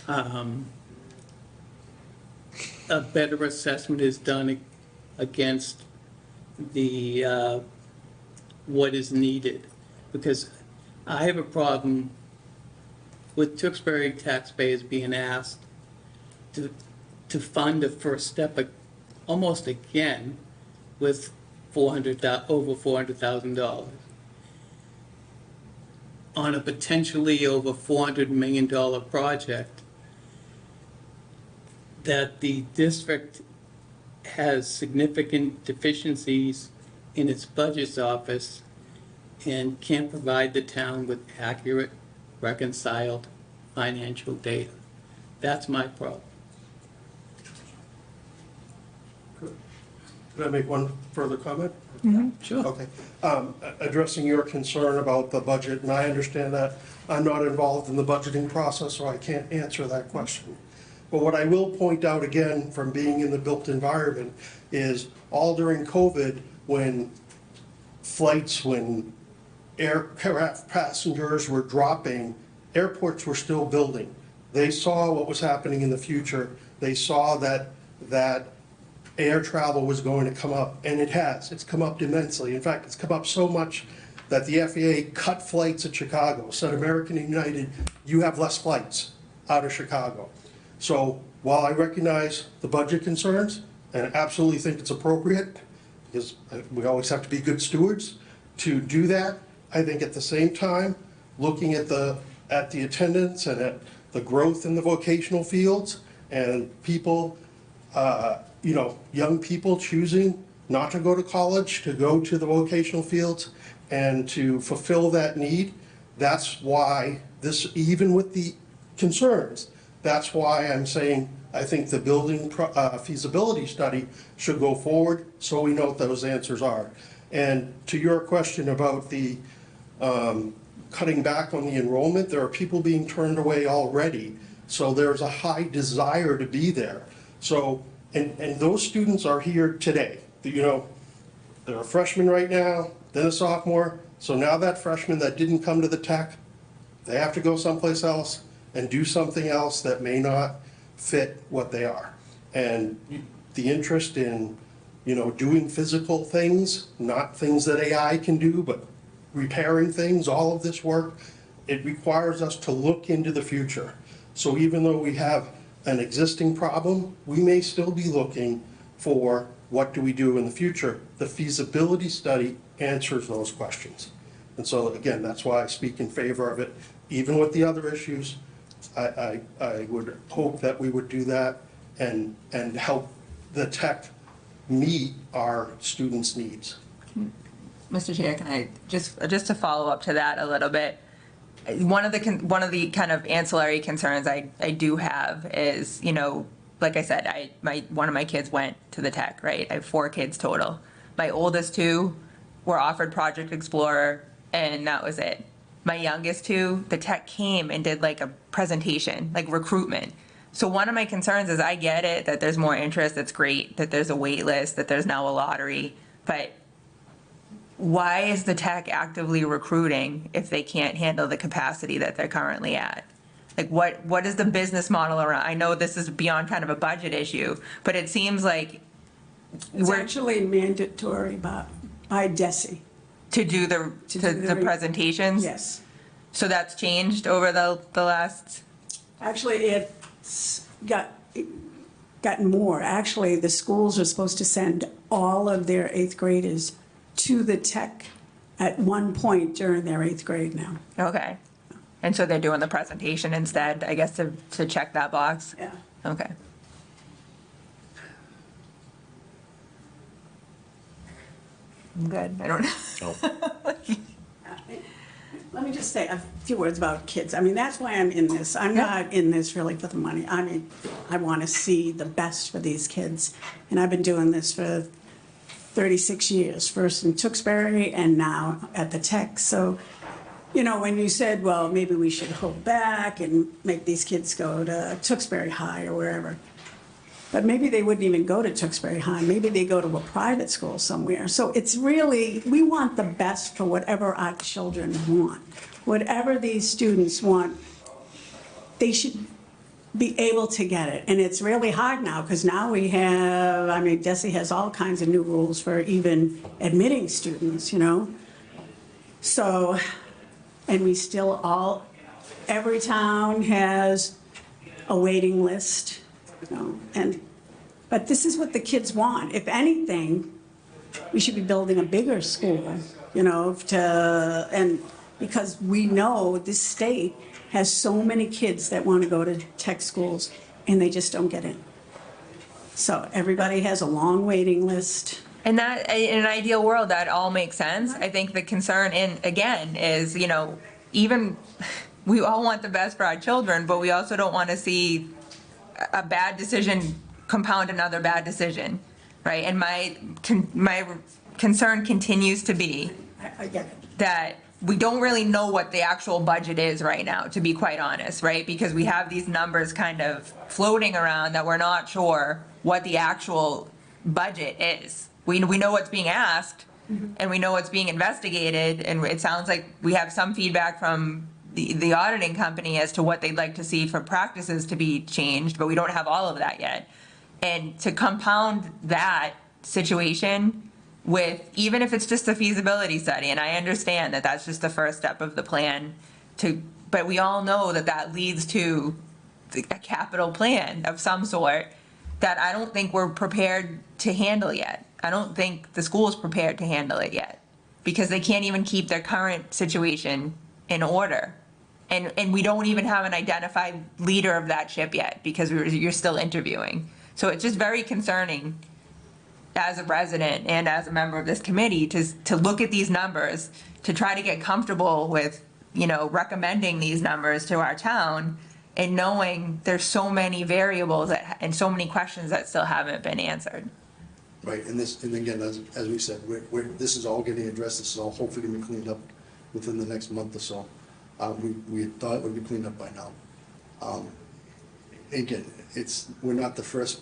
a better assessment is done against the what is needed. Because I have a problem with Tewksbury taxpayers being asked to fund the first step almost again with over $400,000 on a potentially over $400 million project that the district has significant deficiencies in its budget office and can't provide the town with accurate, reconciled financial data. That's my problem. Could I make one further comment? Sure. Okay. Addressing your concern about the budget, and I understand that I'm not involved in the budgeting process, so I can't answer that question. But what I will point out again from being in the built environment is all during COVID, when aircraft passengers were dropping, airports were still building. They saw what was happening in the future. They saw that air travel was going to come up, and it has. It's come up immensely. In fact, it's come up so much that the FAA cut flights at Chicago, said American and United, you have less flights out of Chicago. So while I recognize the budget concerns and absolutely think it's appropriate, because we always have to be good stewards to do that, I think at the same time, looking at the attendance and at the growth in the vocational fields and people, young people choosing not to go to college, to go to the vocational fields and to fulfill that need, that's why this, even with the concerns, that's why I'm saying I think the building feasibility study should go forward so we know what those answers are. And to your question about the cutting back on the enrollment, there are people being turned away already. So there's a high desire to be there. So, and those students are here today. They're a freshman right now, then a sophomore. So now that freshman that didn't come to the tech, they have to go someplace else and do something else that may not fit what they are. And the interest in, doing physical things, not things that AI can do, but repairing things, all of this work, it requires us to look into the future. So even though we have an existing problem, we may still be looking for what do we do in the future. The feasibility study answers those questions. And so again, that's why I speak in favor of it, even with the other issues. I would hope that we would do that and help the tech meet our students' needs. Mr. Chair, can I just to follow up to that a little bit? One of the kind of ancillary concerns I do have is, you know, like I said, one of my kids went to the tech, right? I have 4 kids total. My oldest 2 were offered Project Explorer, and that was it. My youngest 2, the tech came and did like a presentation, like recruitment. So one of my concerns is, I get it that there's more interest, that's great, that there's a wait list, that there's now a lottery, but why is the tech actively recruiting if they can't handle the capacity that they're currently at? Like, what is the business model around? I know this is beyond kind of a budget issue, but it seems like It's we're actually mandatory by DESI. to do the presentations. Yes. So that's changed over the last. Actually, it's gotten more. Actually, the schools are supposed to send all of their 8th graders to the tech at one point during their 8th grade now. Okay. And so they're doing the presentation instead, I guess, to check that box? Yeah. Okay. I'm good. I don't know. Oh, Let me just say a few words about kids. I mean, that's why I'm in this. I'm not in this really for the money. I mean, I want to see the best for these kids. And I've been doing this for 36 years, first in Tewksbury and now at the tech. So, you know, when you said, well, maybe we should hold back and make these kids go to Tewksbury High or wherever. But maybe they wouldn't even go to Tewksbury High. Maybe they go to a private school somewhere. So it's really, we want the best for whatever our children want. Whatever these students want, they should be able to get it. And it's really hard now because now we have, I mean, DESE has all kinds of new rules for even admitting students, you know? So, and we still all, every town has a waiting list. You know, but this is what the kids want. If anything, we should be building a bigger school, you know, and because we know this state has so many kids that want to go to tech schools and they just don't get in. So everybody has a long waiting list. And that, in an ideal world, that all makes sense. I think the concern, again, is, you know, even, we all want the best for our children, but we also don't want to see a bad decision compound another bad decision, right? And my concern continues to be I get it. that we don't really know what the actual budget is right now, to be quite honest, right? Because we have these numbers kind of floating around that we're not sure what the actual budget is. We know what's being asked, and we know what's being investigated, and it sounds like we have some feedback from the auditing company as to what they'd like to see for practices to be changed, but we don't have all of that yet. And to compound that situation with, even if it's just a feasibility study, and I understand that that's just the first step of the plan, but we all know that that leads to a capital plan of some sort that I don't think we're prepared to handle yet. I don't think the school is prepared to handle it yet, because they can't even keep their current situation in order. And we don't even have an identified leader of that ship yet, because you're still interviewing. So it's just very concerning as a resident and as a member of this committee to look at these numbers, to try to get comfortable with, you know, recommending these numbers to our town, and knowing there's so many variables and so many questions that still haven't been answered. Right, and again, as we said, this is all getting addressed, this is all hopefully gonna be cleaned up within the next month or so. We thought it would be cleaned up by now. Again, we're not the first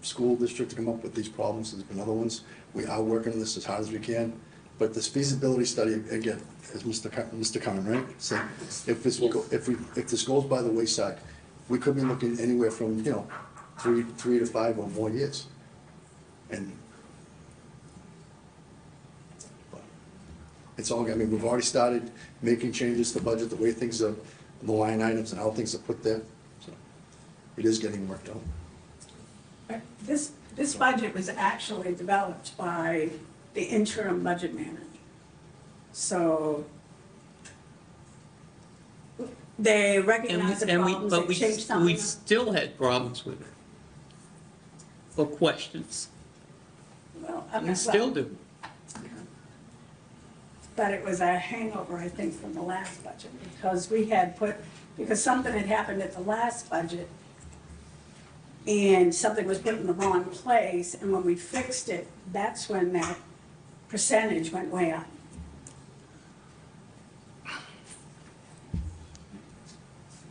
school district to come up with these problems, there's been other ones. We are working on this as hard as we can, but this feasibility study, again, as Mr. Curran, right? So if this goes by the wayside, we could be looking anywhere from, you know, 3 to 5 or more years. And it's all, I mean, we've already started making changes to the budget, the way things are, the line items and how things are put there. So it is getting worked out. This budget was actually developed by the interim budget manager. So They And recognized the and we, problems, but they we, changed something. we still had problems with it. Or questions. Well, We okay, still well, do. but it was a hangover, I think, from the last budget, because we had put, because something had happened at the last budget, and something was put in the wrong place, and when we fixed it, that's when that percentage went way up.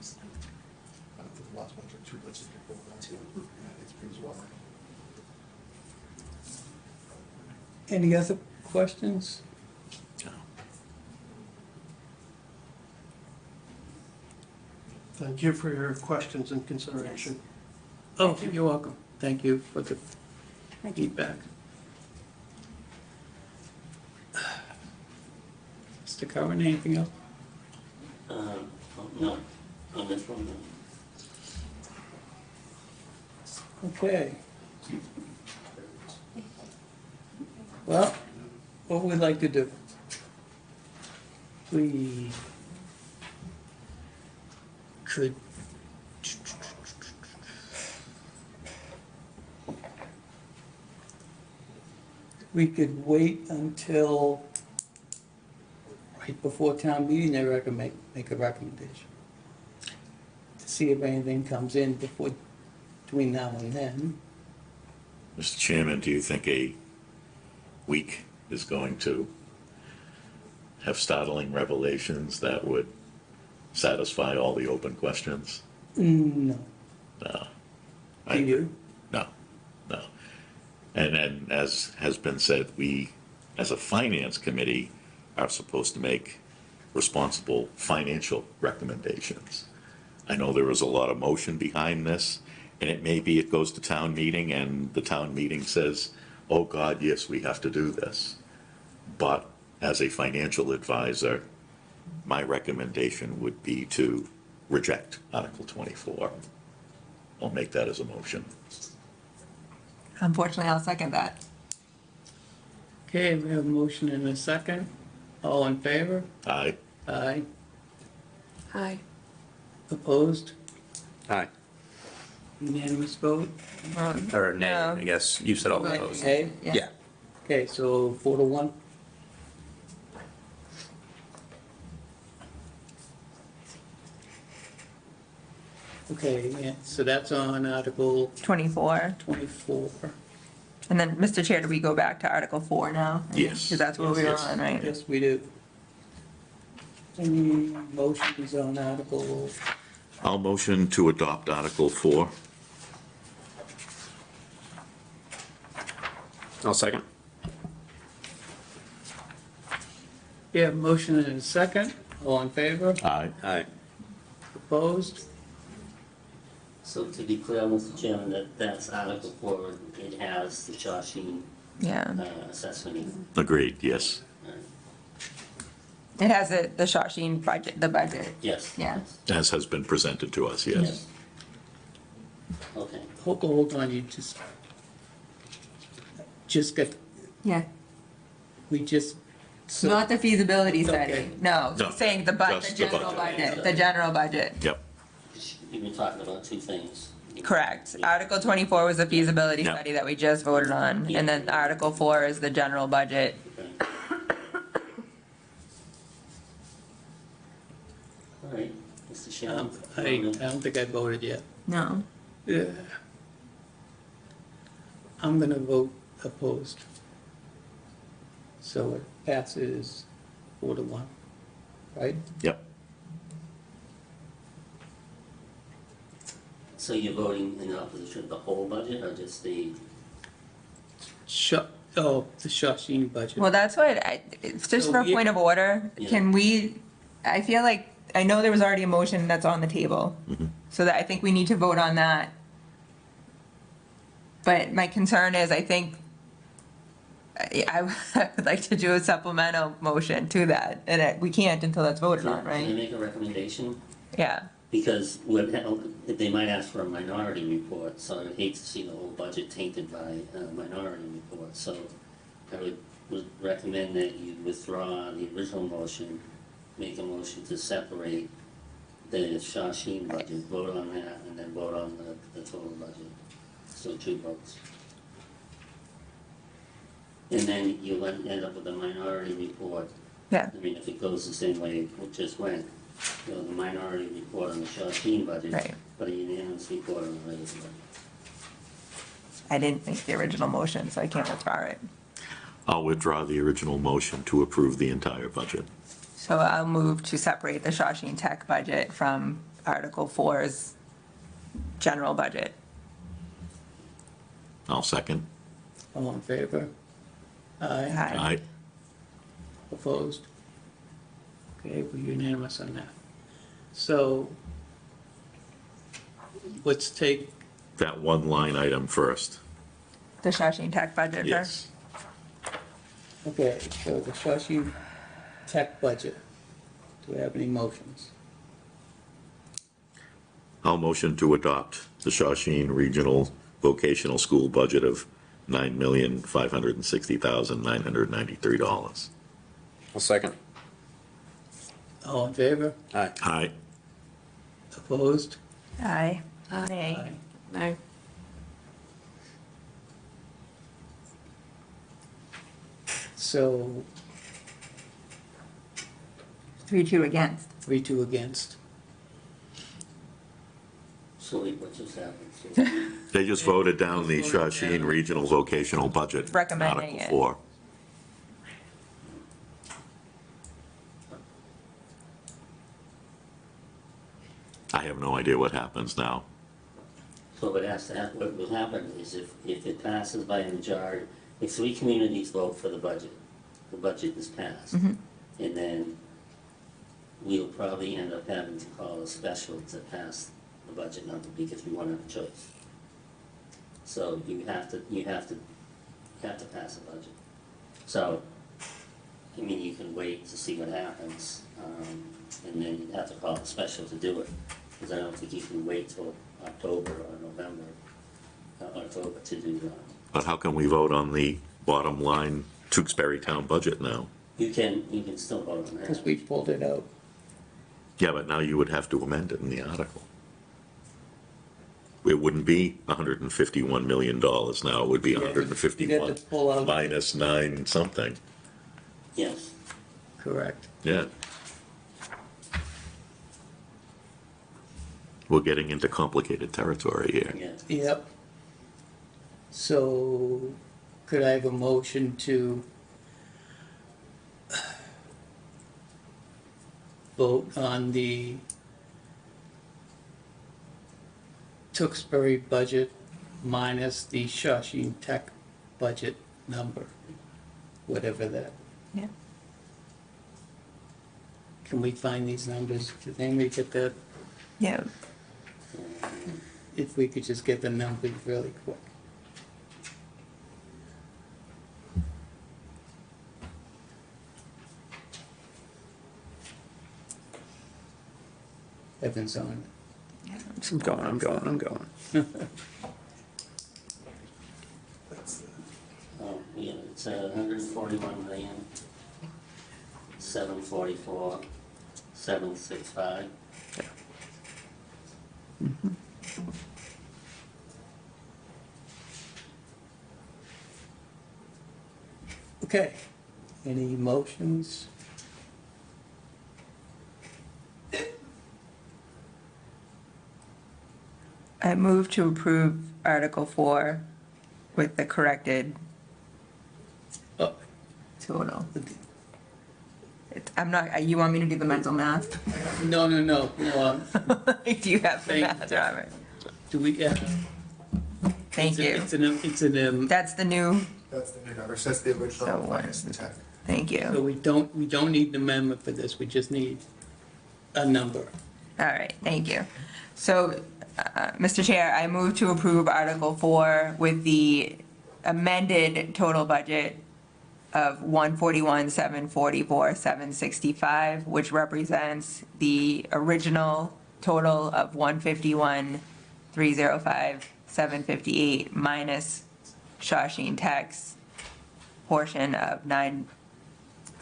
For the last budget, too, let's just get that too. Yeah, it's pretty well. Any other questions? Thank you for your questions and consideration. Oh, you're welcome. Thank you for the Thank you. feedback. Mr. Curran, anything else? No, on this one, no. Okay. Well, what would we like to do? We could wait until right before town meeting, they make a recommendation. To see if anything comes in between now and then. Mr. Chairman, do you think a week is going to have startling revelations that would satisfy all the open questions? No. No. Do you? No, no. And then, as has been said, we, as a finance committee, are supposed to make responsible financial recommendations. I know there was a lot of motion behind this, and it may be it goes to town meeting and the town meeting says, oh God, yes, we have to do this. But as a financial advisor, my recommendation would be to reject Article 24. I'll make that as a motion. Unfortunately, I'll second that. Okay, we have a motion and a second. All in favor? Aye. Aye. Aye. Opposed? Aye. Unanimous vote? Or nay, No. I guess. You said all Right. opposed. Okay, Yeah. okay, so 4-1. Okay, yeah, so that's on Article 24. 24. And then, Mr. Chair, do we go back to Article 4 now? Yes. Because that's where we were Yes. on, right? Yes, we do. Any motions on Article, I'll motion to adopt Article 4. I'll second. yeah, motion and a second. All in favor? Aye. Aye. Opposed? So to be clear, Mr. Chairman, that's Article 4, it has the Shawshene Yeah. assessment in. Agreed, yes. It has the Shawshene budget, the budget. Yes. Yeah. As has been presented to us, yes. Okay. Hold on, you just got, Yeah. we just. so- Not the feasibility study. Okay. No, No, saying the just the general budget. budget, the general budget. Yep, You've been talking about two things. Correct. Article 24 was the feasibility Yeah. study that we just voted on, and then Article 4 is the general budget. Okay. All right, Mr. Chairman. I don't think I voted yet. No. Yeah. I'm gonna vote opposed. So it passes 4-1, right? yep. So you're voting in opposition of the whole budget or just the, The Shawshene budget. Well, that's what, it's just So for a we- point of order, Yeah. can we, I feel like, I know there was already a motion that's on the table. So that I think we need to vote on that. But my concern is, I think, I would like to do a supplemental motion to that, and we can't until that's voted on, can I right? make a recommendation? Yeah, Because they might ask for a minority report, so I'd hate to see the whole budget tainted by a minority report. So I would recommend that you withdraw the original motion, make a motion to separate the Shawshene budget, vote on that, and then vote on the total budget. So 2 votes. And then you'll end up with a minority report. Yeah. I mean, if it goes the same way it just went, the minority report on the Shawshene budget, Right. but a unanimous report on the regular budget. I didn't make the original motion, so I can't withdraw it. I'll withdraw the original motion to approve the entire budget. So I'll move to separate the Shawshene Tech budget from Article 4's general budget. I'll second. All in favor? Aye. Aye. Aye. Opposed? Okay, we're unanimous on that. So let's take, That one line item first. The Shawshene Tech budget Yes. first? okay, so the Shawshene Tech budget. Do we have any motions? I'll motion to adopt the Shawshene Regional Vocational School budget of $9,560,993. I'll second. All in favor? Aye. Aye. Opposed? Aye. Nay. No. So 3-2 against. 3-2 against. So wait, what just happened? So- They just voted down the Shawshene Regional Vocational Budget. Recommending Article 4. I have no idea what happens now. So what what will happen is if it passes by a majority, if 3 communities vote for the budget is passed. And then we'll probably end up having to call a special to pass the budget number because we won't have a choice. So you have to pass a budget. So, I mean, you can wait to see what happens, and then you have to call a special to do it. Because I don't think you can wait till October or November, October to do that. But how can we vote on the bottom line Tewksbury Town budget now? You can still vote on that. Because we pulled it out. Yeah, but now you would have to amend it in the article. It wouldn't be $151 million now, it would be Yeah, you'd have to 151 pull out- minus 9 something. Yes. Correct. Yeah. We're getting into complicated territory here. Yes. Yep. So could I have a motion to vote on the Tewksbury budget minus the Shawshene Tech budget number, whatever that. Yeah. Can we find these numbers? Did anybody get that? Yeah. If we could just get the numbers really quick. Evan's on. I'm going. Oh, yeah, it's 141,744,765. Okay, any motions? I move to approve Article 4 with the corrected Oh, total. I'm not, you want me to do the mental math? no, Do you have the Thank- math, Robert? do we, Thank you. It's an, That's the new, That's the new number, so that's the So original what? minus the 10. thank so you. we don't need an amendment for this, we just need a number. All right, thank you. So, Mr. Chair, I move to approve Article 4 with the amended total budget of 141,744,765, which represents the original total of 151,305,758 minus Shawshene Tech's portion of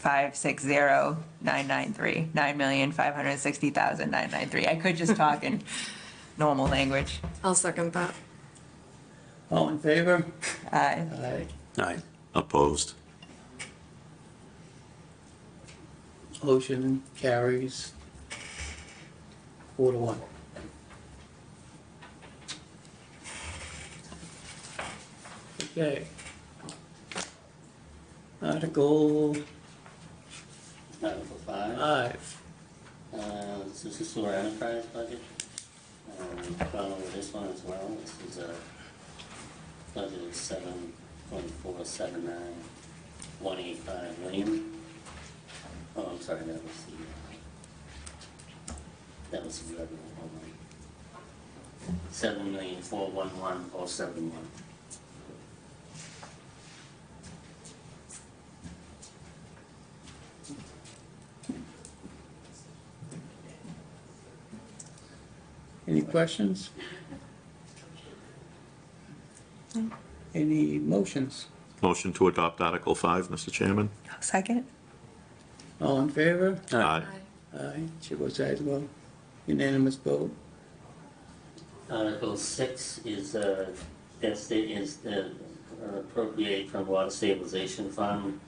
$9,560,993, $9,560,993. I could just talk in normal language. I'll second that. All in favor? Aye. Aye. Aye. Opposed? Motion carries 4-1. Okay. Article Article 5. 5. This is the sewer enterprise budget. Following with this one as well, this is a budget of $7.479,185 million. Oh, I'm sorry, that was the revenue, hold on. $7,411,071. Any questions? Any motions? Motion to adopt Article 5, Mr. Chairman? Second? All in favor? Aye. Aye. Chair votes aye as well. Unanimous vote. Article 6 is, the appropriate from Water Stabilization Fund,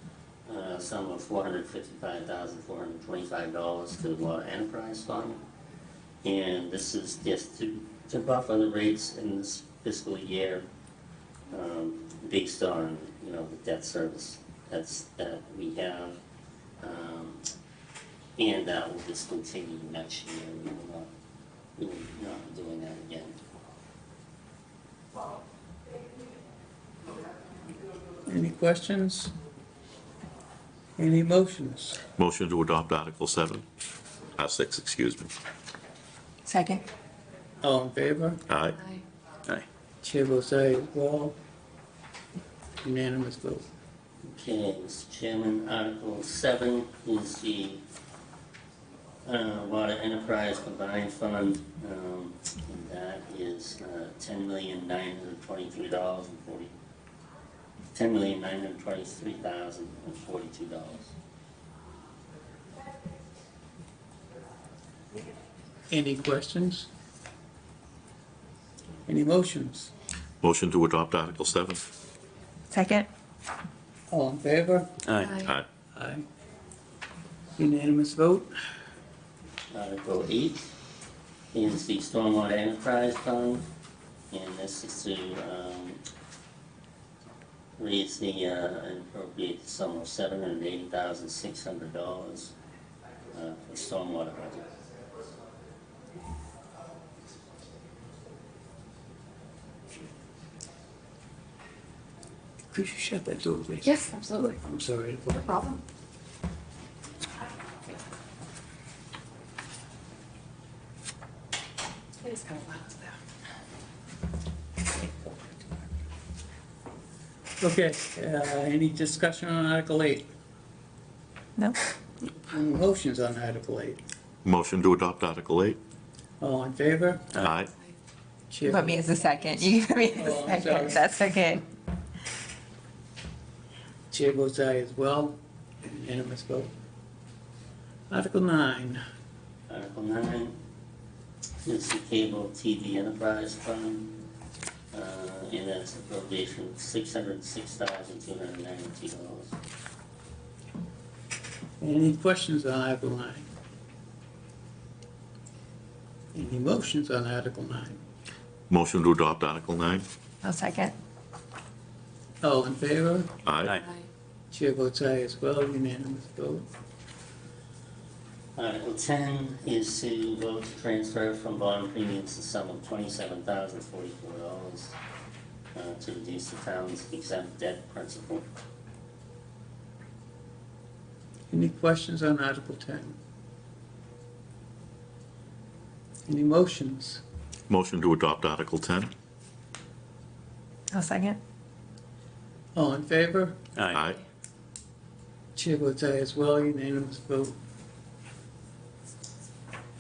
sum of $455,425 to the Water Enterprise Fund. And this is just to buffer the rates in this fiscal year, based on, the debt service that we have. And that will just continue next year. We will not be doing that again. Any questions? Any motions? Motion to adopt Article 7, 6, excuse me. Second? All in favor? Aye. Aye. Chair votes aye as well. Unanimous vote. Okay, Mr. Chairman, Article 7 is the Water Enterprise Combined Fund, and that is $10,923,042. Any questions? Any motions? Motion to adopt Article 7. Second? All in favor? Aye. Aye. Aye. Unanimous vote. Article 8 is the Stormwater Enterprise Fund, and this is to raise the and appropriate the sum of $780,600 for stormwater budget. Could you shut that door, please? Yes, absolutely. I'm sorry. No problem. It is kind of loud there. Okay, any discussion on Article 8? No? Any motions on Article 8? Motion to adopt Article 8. All in favor? Aye. Chair Put me as a second. You can put me as Oh, a I'm sorry. second. That's okay. Chair votes aye as well. Unanimous vote. Article 9. Article 9 is the Cable TV Enterprise Fund, and that's appropriation of $606,292. Any questions on Article 9? Any motions on Article 9? Motion to adopt Article 9. I'll second. All in favor? Aye. Aye. Chair votes aye as well. Unanimous vote. Article 10 is to vote to transfer from bond premiums the sum of $27,044 to reduce the town's exempt debt principal. Any questions on Article 10? Any motions? Motion to adopt Article 10. I'll second. All in favor? Aye. Chair votes aye as well. Unanimous vote.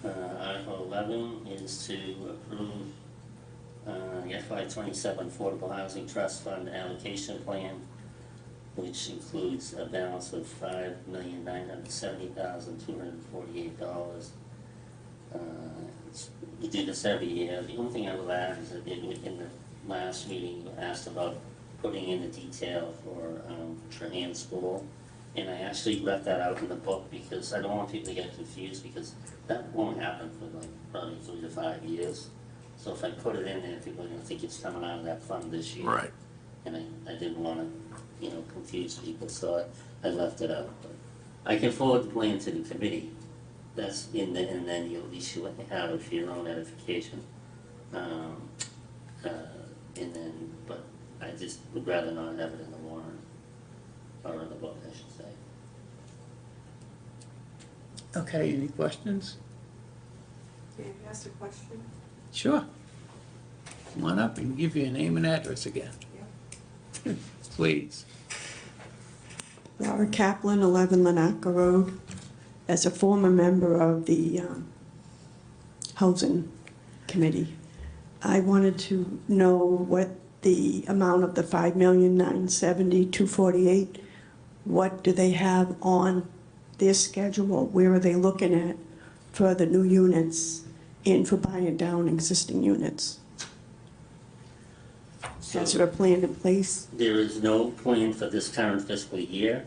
Article 11 is to approve the FY27 Affordable Housing Trust Fund allocation plan which includes a balance of $5,970,248. We do this every year. The only thing I will add is that in the last meeting, you asked about putting in the detail for Trahan School. And I actually left that out in the book because I don't want people to get confused, because that won't happen for like probably 3 to 5 years. So if I put it in there, people are gonna think it's coming out of that fund this year. Right. And I didn't wanna, confuse people, so I left it out. But I can forward the plan to the committee. That's in the, and then at least you have it for your own edification. And then, but I just would rather not have it in the warrant, or in the book, I should say. Okay, any questions? Can you ask a question? Sure. Come on up and give your name and address again. Please. Laura Kaplan, 11 Lanaka Road. As a former member of the Housing Committee, I wanted to know what the amount of the $5,970,248, what do they have on their schedule? Where are they looking at for the new units and for buying down existing units? Is there a plan in place? There is no plan for this current fiscal year.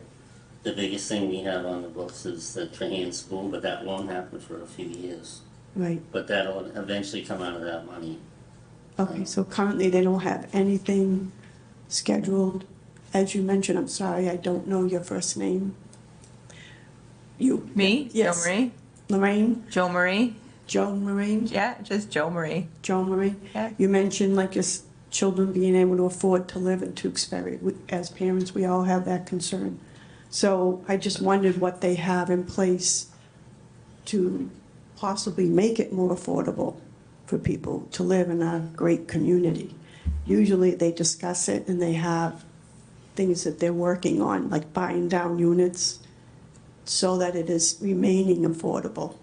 The biggest thing we have on the books is the Trahan School, but that won't happen for a few years. Right, But that'll eventually come out of that money. okay, so currently they don't have anything scheduled. As you mentioned, I'm sorry, I don't know your first name. You? Me? Yes. Joe Marie? Lorraine? Joe Marie? Joan Lorraine? Yeah, just Joe Marie. Joan Marie? Yeah. You mentioned like your children being able to afford to live in Tewksbury. As parents, we all have that concern. So I just wondered what they have in place to possibly make it more affordable for people to live in a great community. Usually they discuss it and they have things that they're working on, like buying down units so that it is remaining affordable.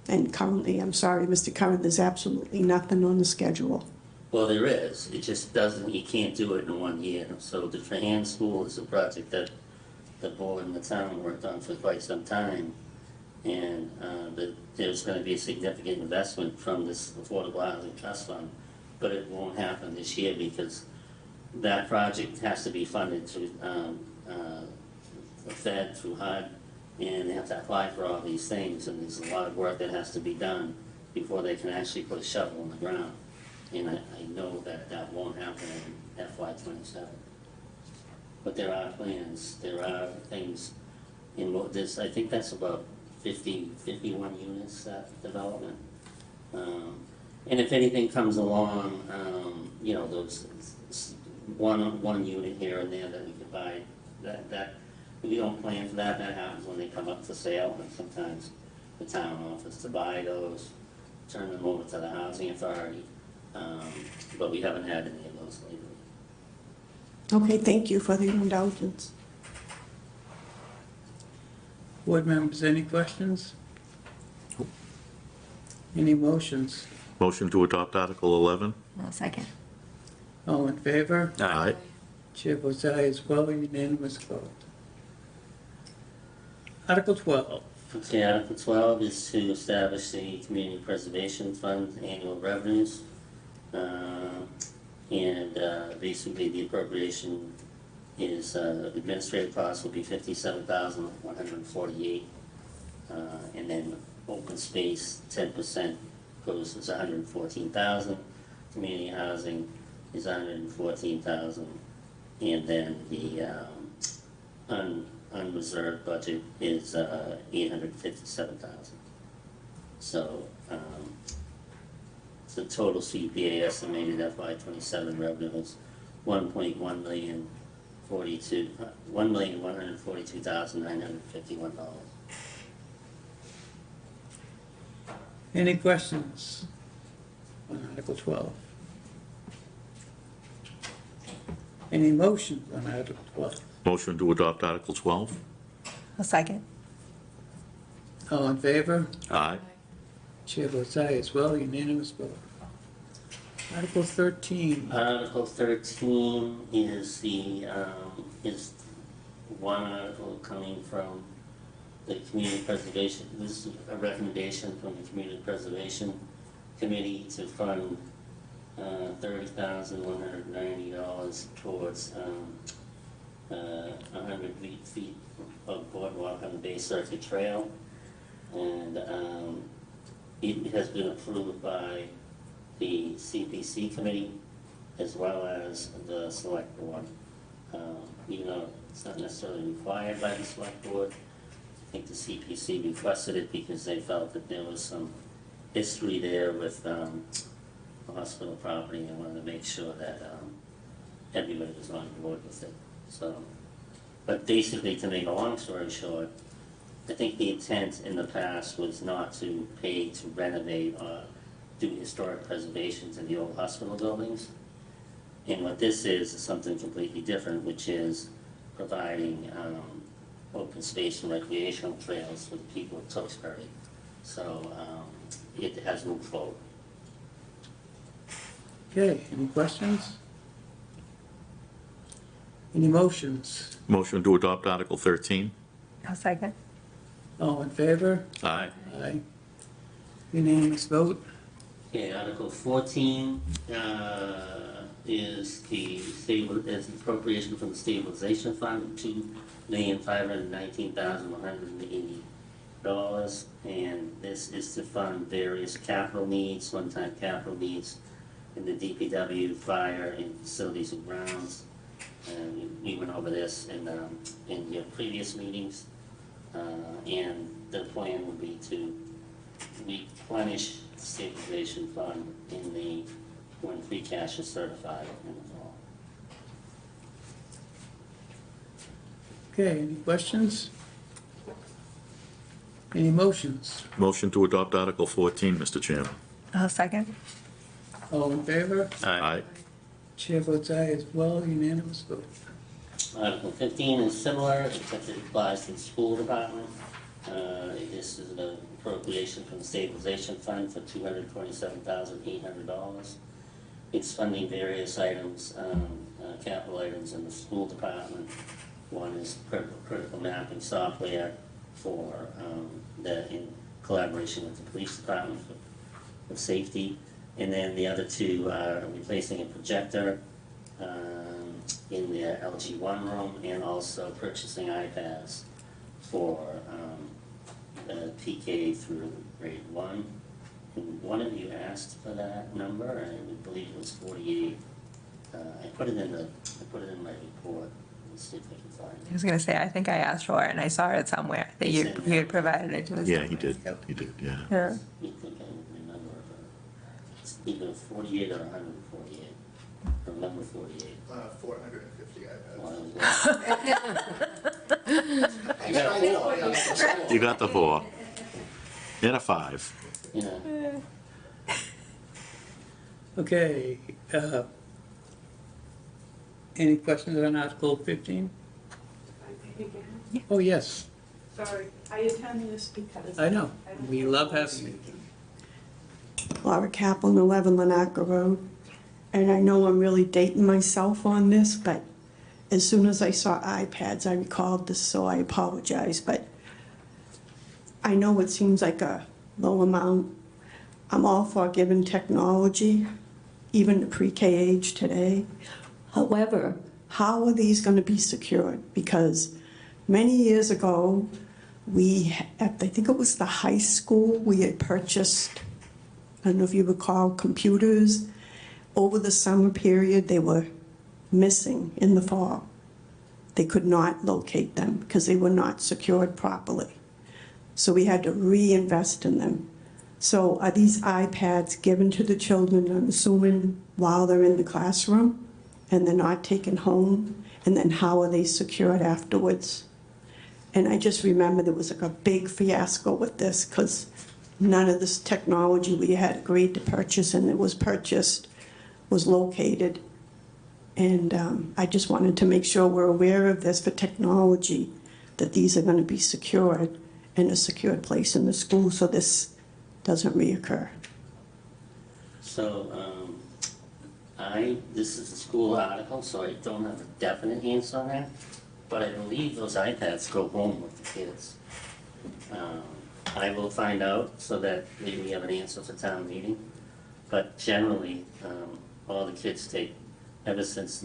And currently, I'm sorry, Mr. Curran, there's absolutely nothing on the schedule. Well, there is, it just doesn't, you can't do it in 1 year. So the Trahan School is a project that the board and the town worked on for quite some time. And there's gonna be a significant investment from this Affordable Housing Trust Fund, but it won't happen this year because that project has to be funded through the Fed, through HUD, and they have to apply for all these things, and there's a lot of work that has to be done before they can actually put a shovel in the ground. And I know that that won't happen in FY '27. But there are plans, there are things in this, I think that's about 51 units, that development. And if anything comes along, those one unit here and there that we could buy, that we don't plan for that, that happens when they come up for sale, and sometimes the town offers to buy those, turn them over to the housing authority, but we haven't had any of those lately. Okay, thank you for the indulgence. Board members, any questions? Any motions? Motion to adopt Article 11? No, second. All in favor? Aye. Chair votes aye as well, unanimous vote. Article 12. Okay, Article 12 is to establish the Community Preservation Fund annual revenues. Basically the appropriation is, administrative costs will be $57,148. And then open space, 10% goes as $114,000. Community housing is $114,000. And then the, unreserved budget is $857,000. So the total CPA estimated FY '27 revenue is $1,142,951. Any questions on Article 12? Any motions on Article 12? Motion to adopt Article 12? A second. All in favor? Aye. Chair votes aye as well, unanimous vote. Article 13. Article 13 is is one article coming from the Community Preservation. This is a recommendation from the Community Preservation Committee to fund $30,190 towards 100 feet of boardwalk on the Bay Circuit Trail. And it has been approved by the CPC committee as well as the select board. Even though it's not necessarily required by the select board, I think the CPC requested it because they felt that there was some history there with the hospital property and wanted to make sure that everybody was on board with it. So, but basically, to make a long story short, I think the intent in the past was not to pay to renovate or do historic preservations in the old hospital buildings. And what this is something completely different, which is providing open space and recreational trails for the people of Tewksbury. So it has moved forward. Okay, any questions? Any motions? Motion to adopt Article 13? I'll second. All in favor? Aye. Aye. Unanimous vote? Okay, Article 14 is the appropriation from the stabilization fund of $2,519,180. And this is to fund various capital needs, one-time capital needs in the DPW, fire, and facilities and grounds. And we went over this in your previous meetings. And the plan would be to replenish the stabilization fund when free cash is certified in the fall. Okay, any questions? Any motions? Motion to adopt Article 14, Mr. Chairman. I'll second. All in favor? Aye. Chair votes aye as well, unanimous vote. Article 15 is similar, except it applies to the school department. This is an appropriation from the stabilization fund for $227,800. It's funding various items, capital items in the school department. One is critical mapping software in collaboration with the police department for safety. And then the other two are replacing a projector in the LG1 room and also purchasing iPads for PK through grade 1. And one of you asked for that number, and I believe it was 48. I put it in my report. Let's see if I can find I it. was gonna say, I think I asked for it and I saw it somewhere, that you had provided it to us. Yeah, he did. He did, yeah. Yeah. You think I would remember, but it's either 48 or 148. I remember 48. 450 iPads. Well, You got the 4. And a 5. yeah. Okay, any questions on Article 15? Again, Oh, yes, sorry, I attend this because. I know, don't we know love what having you. Laura Kaplan, 11 Lanaka Road. And I know I'm really dating myself on this, but as soon as I saw iPads, I recalled this, so I apologize. But I know it seems like a low amount. I'm all for giving technology, even the pre-K age today. However, how are these going to be secured? Because many years ago, I think it was the high school, we had purchased, I don't know if you recall, computers. Over the summer period, they were missing in the fall. They could not locate them because they were not secured properly. So we had to reinvest in them. So are these iPads given to the children, I'm assuming, while they're in the classroom and they're not taken home? And then how are they secured afterwards? And I just remember there was like a big fiasco with this because none of this technology we had agreed to purchase and it was purchased was located. And I just wanted to make sure we're aware of this for technology, that these are going to be secured in a secured place in the school so this doesn't reoccur. So This is a school article, so I don't have a definite answer on that, but I believe those iPads go home with the kids. I will find out so that maybe we have an answer for town meeting, but generally, all the kids take, ever since,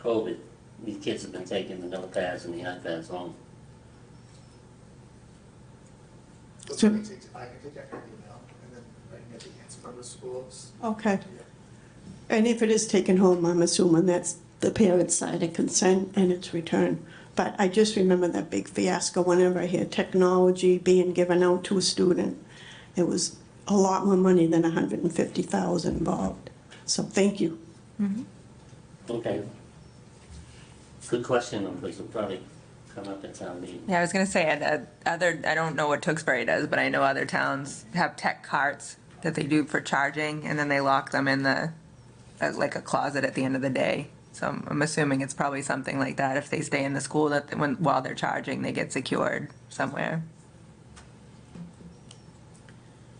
COVID, these kids have been taking the notepads and the iPads home. So- I can take that email and then I can get the answer from the schools. Okay. And if it is taken home, I'm assuming that's the parent's side of consent and it's returned. But I just remember that big fiasco whenever I hear technology being given out to a student. It was a lot more money than $150,000 involved. So thank you. Okay. Good question, because it'll probably come up at town meeting. Yeah, I was gonna say, I don't know what Tewksbury does, but I know other towns have tech carts that they do for charging, and then they lock them in like a closet at the end of the day. So I'm assuming it's probably something like that. If they stay in the school, that while they're charging, they get secured somewhere.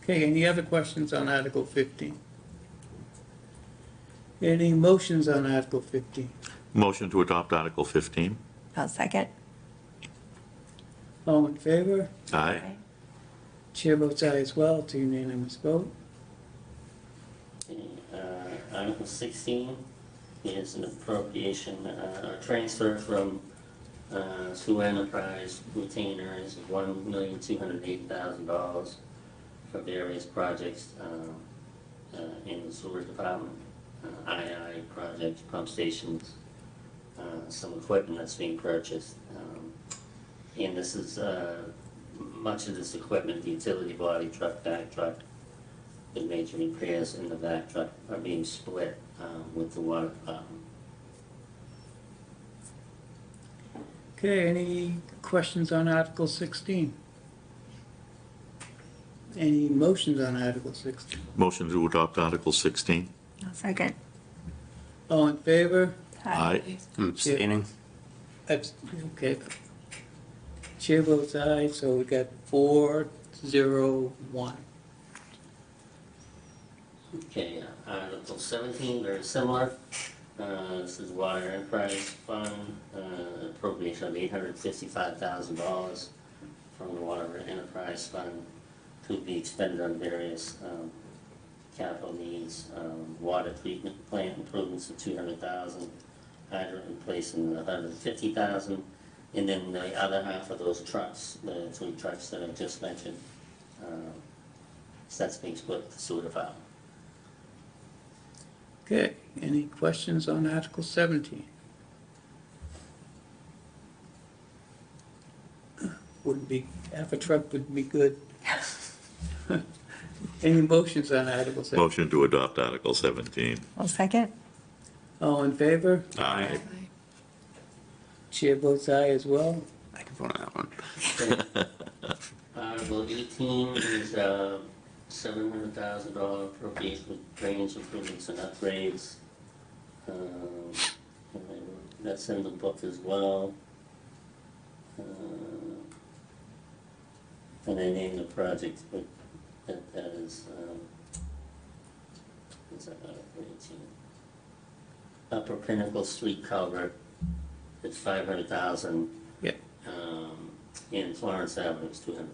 Okay, any other questions on Article 15? Any motions on Article 15? Motion to adopt Article 15? I'll second. All in favor? Aye. Chair votes aye as well, it's a unanimous vote. Article 16 is an appropriation, or transfer from sewer enterprise retainers of $1,280,000 for various projects in the sewer department, II projects, pump stations, some equipment that's being purchased. And this is, much of this equipment, the utility body truck, vac truck, the major repairs in the vac truck are being split with the water department. Okay, any questions on Article 16? Any motions on Article 16? Motion to adopt Article 16? I'll second. All in favor? Aye. I'm abstaining. Okay. Chair votes aye, so we got 4-0-1. Okay, Article 17, very similar. This is Water Enterprise Fund, appropriation of $855,000 from the Water Enterprise Fund to be expended on various capital needs, water treatment plant improvements of $200,000, hydrant replacement of $150,000, and then the other half of those trucks, the 3 trucks that I just mentioned, so that's being split with the sewer department. Okay, any questions on Article 17? Wouldn't be, half a truck would be good. Any motions on Article 17? Motion to adopt Article 17? I'll second. All in favor? Aye. Chair votes aye as well. I can vote on that one. Article 18 is $700,000 appropriation for drainage improvements and upgrades. And that's in the book as well. And I named the project with, that is, what's that, Article 18? Upper Pinnacle Street Culvert, it's $500,000. Yeah. In Florence Avenue, it's $200,000.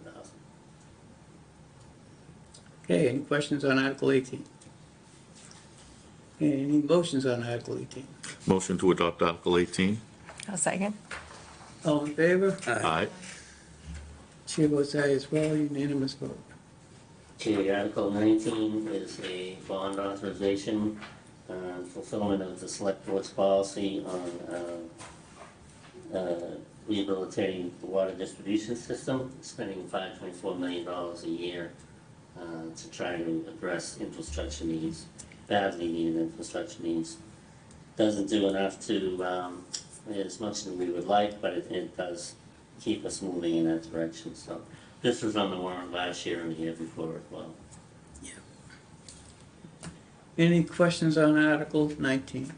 Okay, any questions on Article 18? Any motions on Article 18? Motion to adopt Article 18? I'll second. All in favor? Aye. Chair votes aye as well, unanimous vote. Okay, Article 19 is a bond authorization, fulfillment of the select board's policy on rehabilitating the water distribution system, spending $5.4 million a year to try to address infrastructure needs, badly needed infrastructure needs. Doesn't do enough to, as much as we would like, but it does keep us moving in that direction. So this was on the warrant last year and the year before as well. Any questions on Article 19?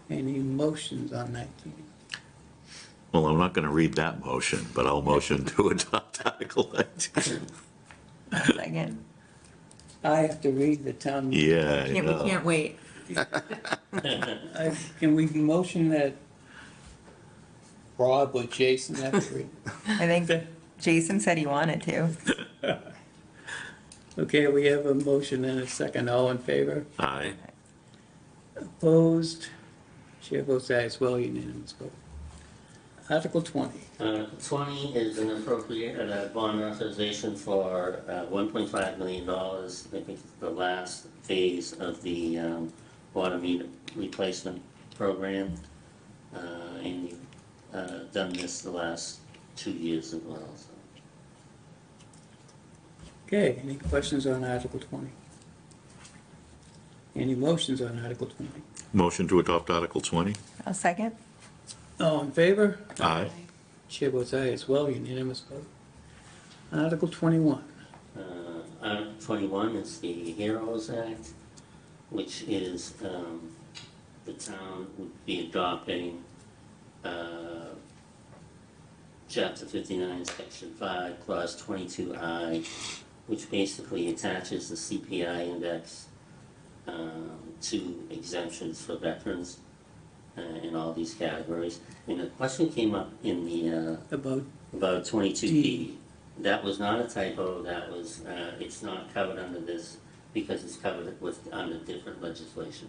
Any motions on 19? Well, I'm not going to read that motion, but I'll motion to adopt Article 19. I'll second. I have to read the town. Yeah, I We know. can't wait. Can we motion that Rob or Jason have to read? I think Jason said he wanted to. Okay, we have a motion and a second. All in favor? Aye. Opposed? Chair votes aye as well, unanimous vote. Article 20. 20 is an appropriate bond authorization for $1.5 million. I think it's the last phase of the water meter replacement program. And you've done this the last 2 years as well, so. Okay, any questions on Article 20? Any motions on Article 20? Motion to adopt Article 20? I'll second. All in favor? Aye. Chair votes aye as well, unanimous vote. Article 21. Article 21 is the HEROES Act, which is the town would be adopting Chapter 59, Section 5, Clause 22I, which basically attaches the CPI index to exemptions for veterans in all these categories. And a question came up in the about 22D. That was not a typo. That was it's not covered under this because it's covered under different legislation.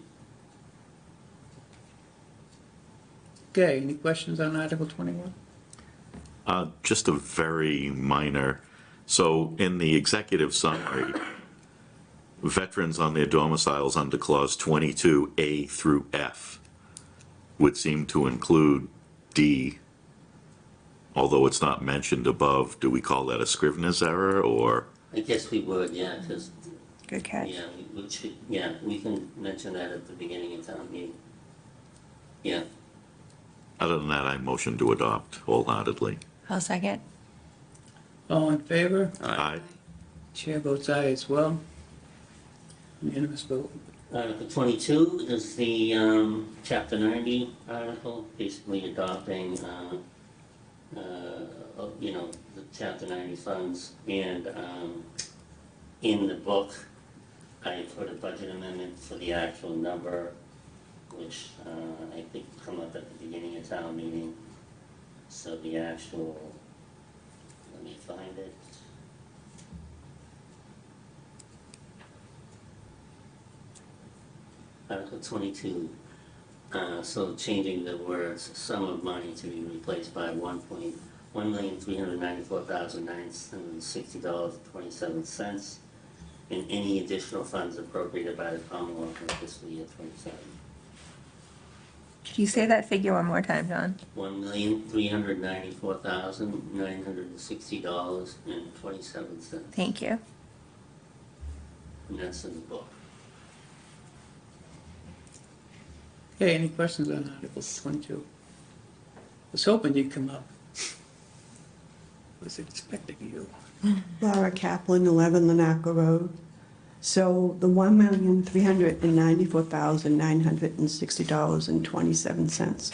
Okay, any questions on Article 21? Just a very minor, so in the executive summary, veterans on their domiciles under clause 22A through F would seem to include D, although it's not mentioned above. Do we call that a Scrivener's error, or? I guess we would, yeah, because Good catch. yeah, we can mention that at the beginning of town meeting. Yeah. Other than that, I motion to adopt wholeheartedly. I'll second. All in favor? Aye. Chair votes aye as well. Unanimous vote. Article 22 is the Chapter 90 article, basically adopting, the Chapter 90 funds. And in the book, I put a budget amendment for the actual number, which I think will come up at the beginning of town meeting. So the actual, let me find it. Article 22, so changing the words sum of money to be replaced by $1,394,960.27 and any additional funds appropriated by the Commonwealth in fiscal year 27. Could you say that figure one more time, John? $1,394,960.27, Thank you. and that's in the book. Okay, any questions on Article 22? I was hoping you'd come up. Was expecting you. Laura Kaplan, 11 Lanaca Road. So the $1,394,960.27,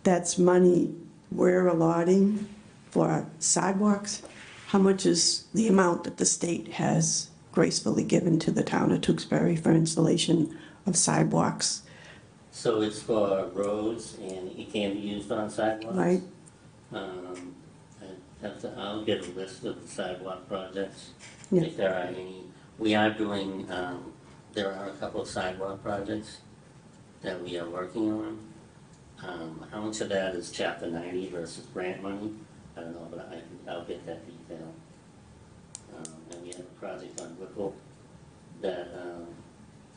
that's money we're allotting for sidewalks. How much is the amount that the state has gracefully given to the town of Tewksbury for installation of sidewalks? So it's for roads and it can be used on sidewalks? Right. I'll get a list of the sidewalk projects, Yeah. if there are any. We are doing, there are a couple of sidewalk projects that we are working on. How much of that is Chapter 90 versus grant money? I don't know, but I'll get that detail. And we have a project on Whipple that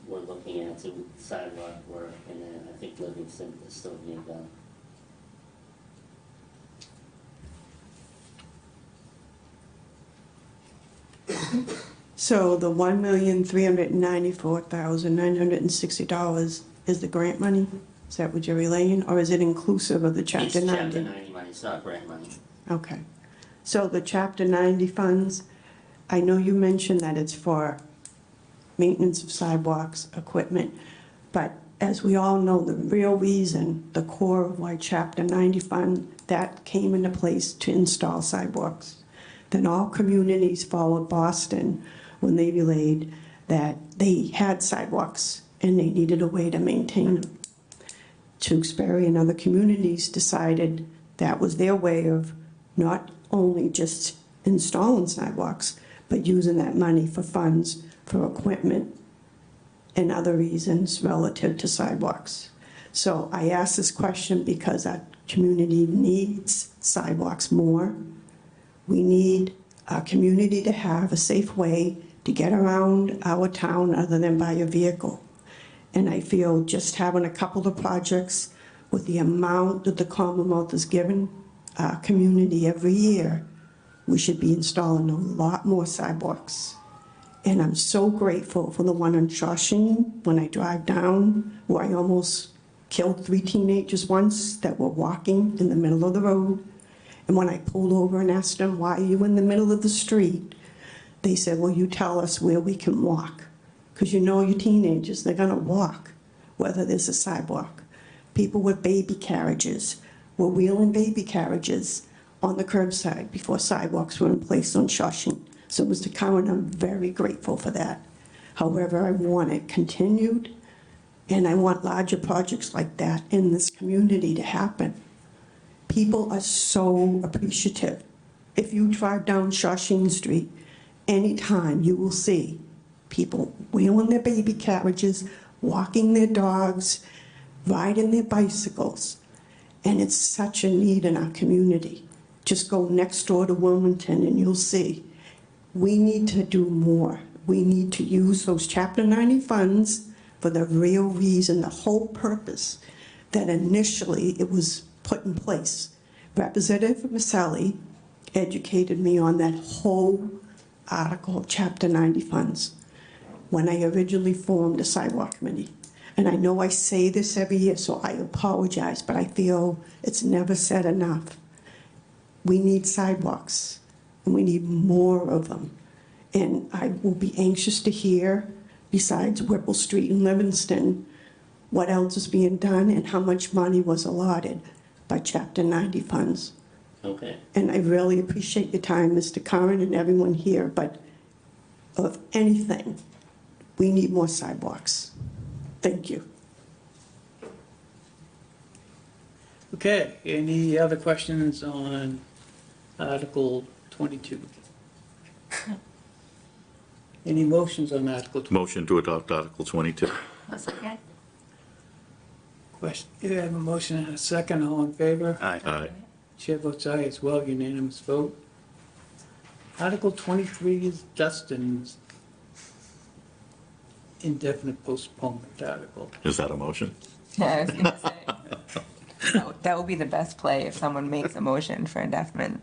we're looking at to sidewalk work, and then I think Livingston is still being done. So the $1,394,960 is the grant money? Is that what you're relaying, or is it inclusive of the Chapter 90? It's Chapter 90 money, it's not grant money. Okay. So the Chapter 90 funds, I know you mentioned that it's for maintenance of sidewalks, equipment, but as we all know, the real reason, the core of why Chapter 90 fund, that came into place to install sidewalks. Then all communities followed Boston when they relayed that they had sidewalks and they needed a way to maintain them. Tewksbury and other communities decided that was their way of not only just installing sidewalks, but using that money for funds, for equipment, and other reasons relative to sidewalks. So I ask this question because our community needs sidewalks more. We need our community to have a safe way to get around our town other than by a vehicle. And I feel just having a couple of projects with the amount that the Commonwealth is giving our community every year, we should be installing a lot more sidewalks. And I'm so grateful for the one on Shawshing when I drive down, where I almost killed 3 teenagers once that were walking in the middle of the road. And when I pulled over and asked them, why are you in the middle of the street? They said, well, you tell us where we can walk. Because you know your teenagers, they're gonna walk, whether there's a sidewalk. People with baby carriages were wheeling baby carriages on the curbside before sidewalks were in place on Shawshing. So, Mr. Curran, I'm very grateful for that. However, I want it continued, and I want larger projects like that in this community to happen. People are so appreciative. If you drive down Shawshing Street, anytime you will see people wheeling their baby carriages, walking their dogs, riding their bicycles, and it's such a need in our community. Just go next door to Wilmington and you'll see. We need to do more. We need to use those Chapter 90 funds for the real reason, the whole purpose that initially it was put in place. Representative Maselli educated me on that whole article of Chapter 90 funds when I originally formed the sidewalk committee. And I know I say this every year, so I apologize, but I feel it's never said enough. We need sidewalks, and we need more of them. And I will be anxious to hear, besides Whipple Street and Livingston, what else is being done and how much money was allotted by Chapter 90 funds. Okay. And I really appreciate your time, Mr. Curran, and everyone here, but of anything, we need more sidewalks. Thank you. Okay, any other questions on Article 22? Any motions on Article 22? Motion to adopt Article 22. Question, you have a motion and a second, all in favor? Aye. Chair votes aye as well, unanimous vote. Article 23 is Dustin's indefinite postponement article. Is that a motion? Yeah, I was gonna say. That would be the best play if someone makes a motion for indefinite.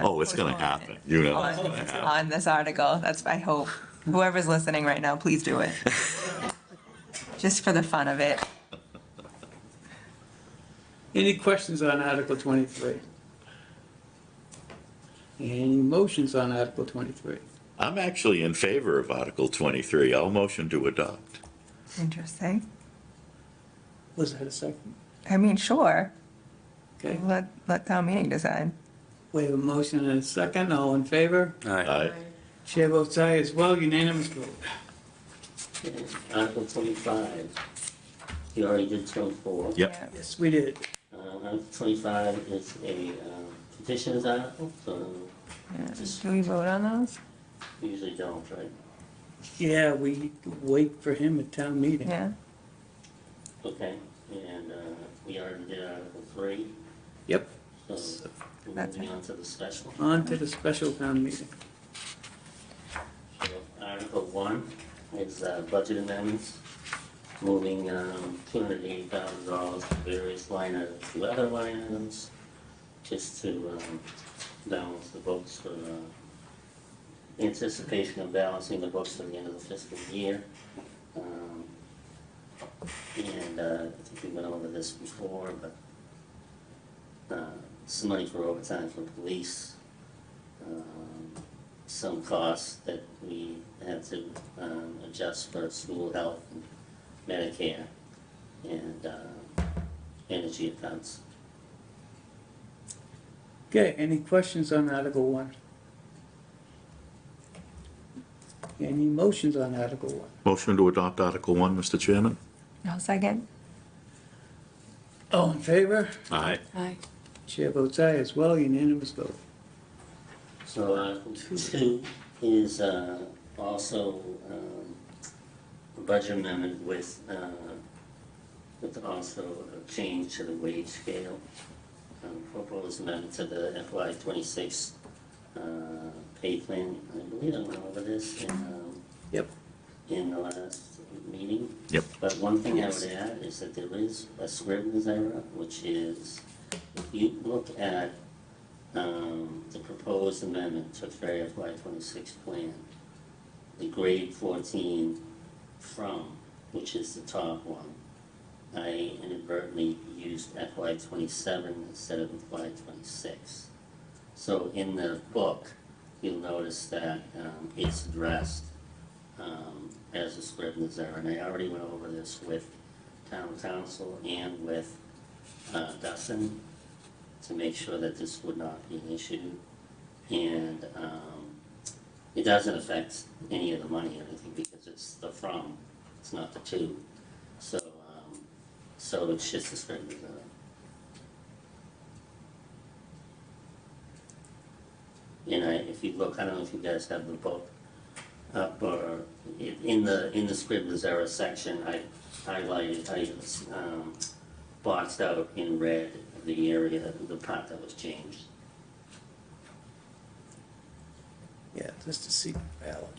Oh, it's going to happen. You know it's On going to happen. on this article, that's, I hope. Whoever's listening right now, please do it. Just for the fun of it. Any questions on Article 23? Any motions on Article 23? I'm actually in favor of Article 23. I'll motion to adopt. Interesting. Was that a second? I mean, sure. Okay, Let town meeting decide. we have a motion and a second, all in favor? Aye. Chair votes aye as well, unanimous vote. Okay. Article 25. You already did 24. Yep. Yes, we did. Article 25 is a petitions article, so Yeah. Do we vote on those? we usually don't, right? Yeah, we wait for him at town meeting. Yeah. Okay, and we already did Article 3, Yep, so we're That's moving it. on to the special. on to the special town meeting. So Article 1 is budget amendments, moving $280,000 to various line items to other line items, just to balance the books for anticipation of balancing the books for the end of the fiscal year. And I think we went over this before, but some money for overtime for police, some costs that we had to adjust for school health and Medicare, and energy accounts. Okay, any questions on Article 1? Any motions on Article 1? Motion to adopt Article 1, Mr. Chairman? I'll second. All in favor? Aye. Aye. Chair votes aye as well, unanimous vote. So Article 2 is also a budget amendment with also a change to the wage scale. Proposed amendment to the FY '26 pay plan. I believe I went over this Yep. in the last meeting. Yep. But one thing I would add is that there is a Scrivener's error, which is, if you look at the proposed amendment to the FY '26 plan, the grade 14 from, which is the top one, I inadvertently used FY '27 instead of FY '26. So in the book, you'll notice that it's addressed as a Scrivener's error. And I already went over this with town council and with Dustin to make sure that this would not be an issue. And it doesn't affect any of the money or anything because it's the from, it's not the to. So it's just a Scrivener's error. And if you look, I don't know if you guys have the book up or in the Scrivener's error section, I highlighted, boxed out in red the area, the part that was changed. Yeah, just a secret ballot.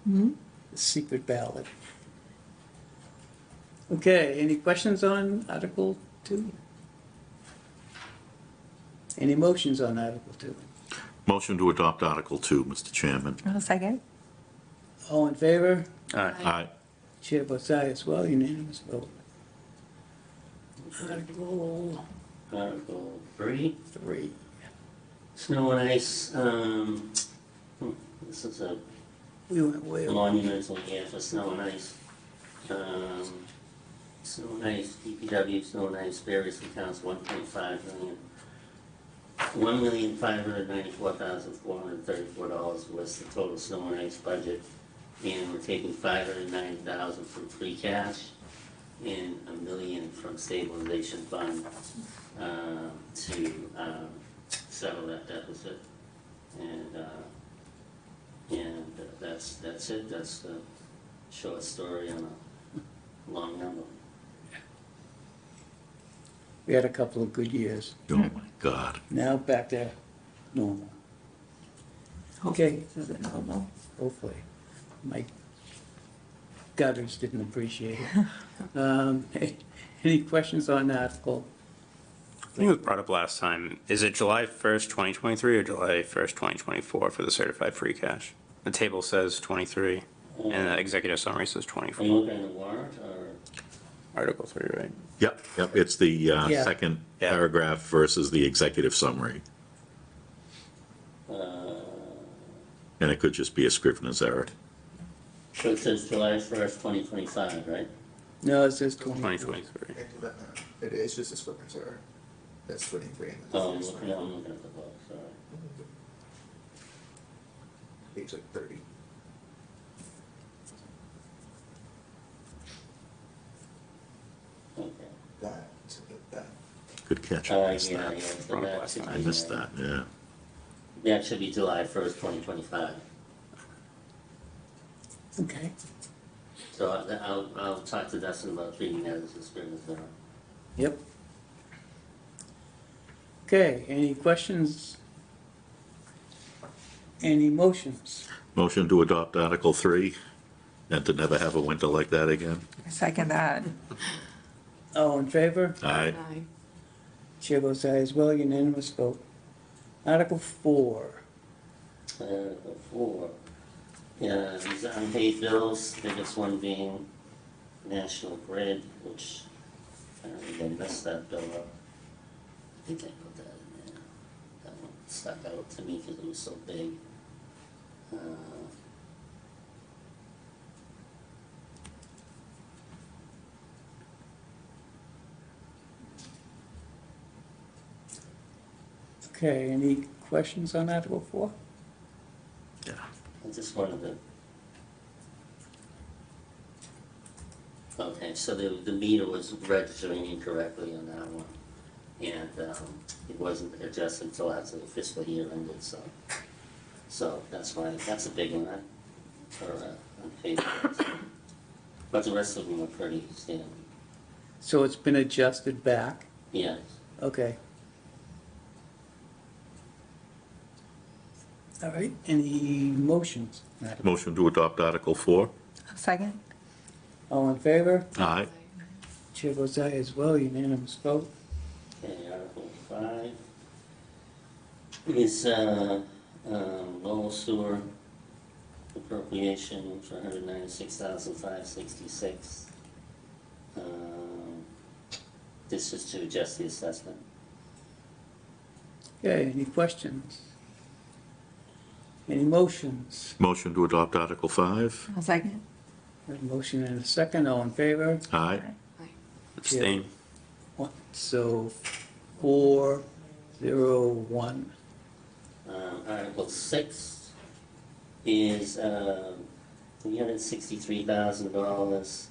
The secret ballot. Okay, any questions on Article 2? Any motions on Article 2? Motion to adopt Article 2, Mr. Chairman? I'll second. All in favor? Aye. Chair votes aye as well, unanimous vote. Article Article 3. 3. Snow and ice, this is a We went way over. monumental year for snow and ice. Snow and ice, DPW, snow and ice, various accounts, 1.5 million. $1,594,434 was the total snow and ice budget. And we're taking $590,000 from free cash and $1 million from stabilization fund to settle that deficit. And that's it. That's the short story on a long number. We had a couple of good years. Oh, my God. Now back to normal. Okay, Is it normal? hopefully. My gutters didn't appreciate it. Any questions on Article? I think it was brought up last time. Is it July 1st, 2023 or July 1st, 2024 for the certified free cash? The table says 23 and the executive summary says Are you 24. looking at the warrant or? Article 3, right? Yep, it's the Yeah. second Yeah. paragraph versus the executive summary. And it could just be a Scrivener's error. So it says July 1st, 2025, right? No, it says 20. 2023. It is just a Scrivener's error. That's 23. Oh, I'm looking at the book, sorry. Page like 30. Okay. That. Good catch. Oh, I missed yeah, that. yeah, so Wrong that last should time. I be, missed that, yeah. that should be July 1st, 2025. Okay. So I'll talk to Dustin about treating that as a Scrivener's error. Yep. Okay, any questions? Any motions? Motion to adopt Article 3 and to never have a winter like that again? I second that. All in favor? Aye. Chair votes aye as well, unanimous vote. Article 4. Article 4. Yeah, these unpaid bills, biggest one being National Grid, which apparently they messed that bill up. I think I put that in there. That one stuck out to me because it was so big. Okay, any questions on Article 4? Yeah. I just just wanted to. Okay, so the meter was registering incorrectly on that one. And it wasn't adjusted until after the fiscal year ended, so that's why, that's a big one, for unpaid. But the rest of them are pretty standard. So it's been adjusted back? Yes. Okay. All right, any motions? Madam? Motion to adopt Article 4? Second? All in favor? Aye. Chair votes aye as well, unanimous vote. Okay, Article 5 is Lowell Sewer appropriation for $196,566. This is to adjust the assessment. Okay, any questions? Any motions? Motion to adopt Article 5? I'll second. A motion and a second, all in favor? Aye. Abstain. So 4-0-1. Article 6 is $363,000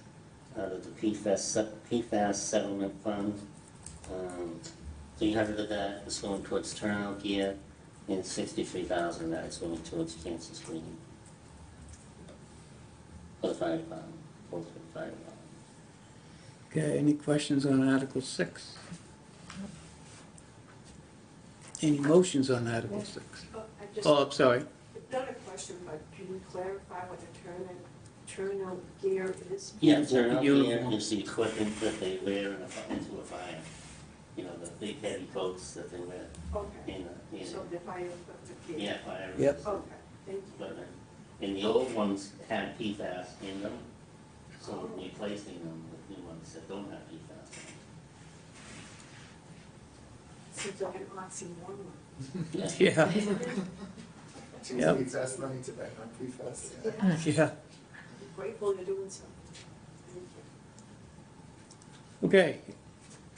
out of the PFAS settlement fund. 300 of that is going towards turnout gear, and 63,000 of that is going towards cancer screening. For the fire department, both for the fire department. Okay, any questions on Article 6? Any motions on Article 6? I just, Oh, I'm sorry. not a question, but can you clarify what a turnout gear is? Yeah, turnout gear Uniform. is the equipment that they wear into a fire. You know, the big heavy coats that they wear Okay, in so the fire equipment gear? yeah, fire. Yep. Okay, thank you. equipment. And the old ones had PFAS in them, so we're replacing them with new ones that don't have PFAS in Seems like an oxymoron. them. Yeah. Yeah, She Yep. needs us money to back on PFAS. yeah. I'm grateful you're doing something. Thank you. Okay.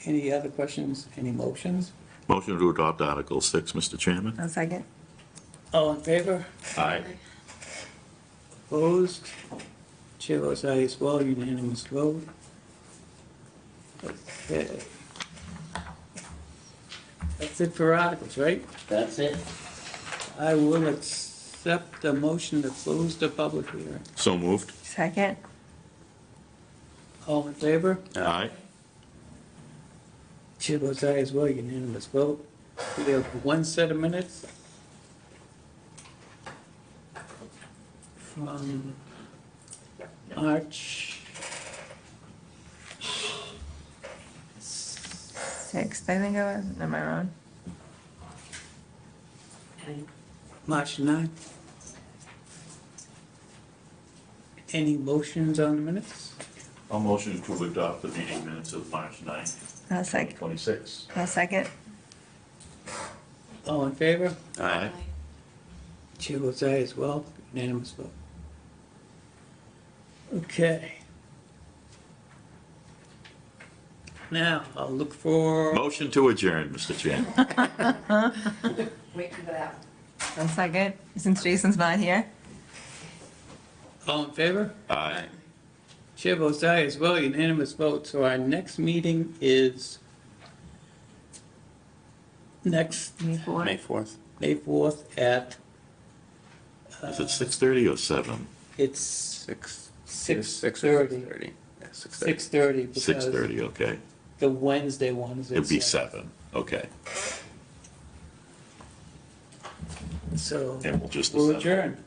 Any other questions, any motions? Motion to adopt Article 6, Mr. Chairman? I'll second. All in favor? Aye. Opposed? Chair votes aye as well, unanimous vote. Okay. That's it for articles, right? That's it. I will accept the motion to close the public hearing. So moved. Second? All in favor? Aye. Chair votes aye as well, unanimous vote. We have one set of minutes from March 6th, I think it was. Am I wrong? March 9th. Any motions on the minutes? A motion to adopt the meeting minutes of March 9th, I'll second. 26. I'll second. All in favor? Aye. Chair votes aye as well, unanimous vote. Okay. Now, I'll look for, Motion to adjourn, Mr. Chairman. I'll second, since Jason's not here. all in favor? Aye. Chair votes aye as well, unanimous vote. So our next meeting is next May 4th. May 4th. May 4th at, Is it 6:30 or 7? it's 6:30. 6:30. Yeah, 6:30. 6:30 because 6:30, okay. the Wednesday one is at It'd be 7. 7, okay. So And we'll just. we'll assemble. adjourn.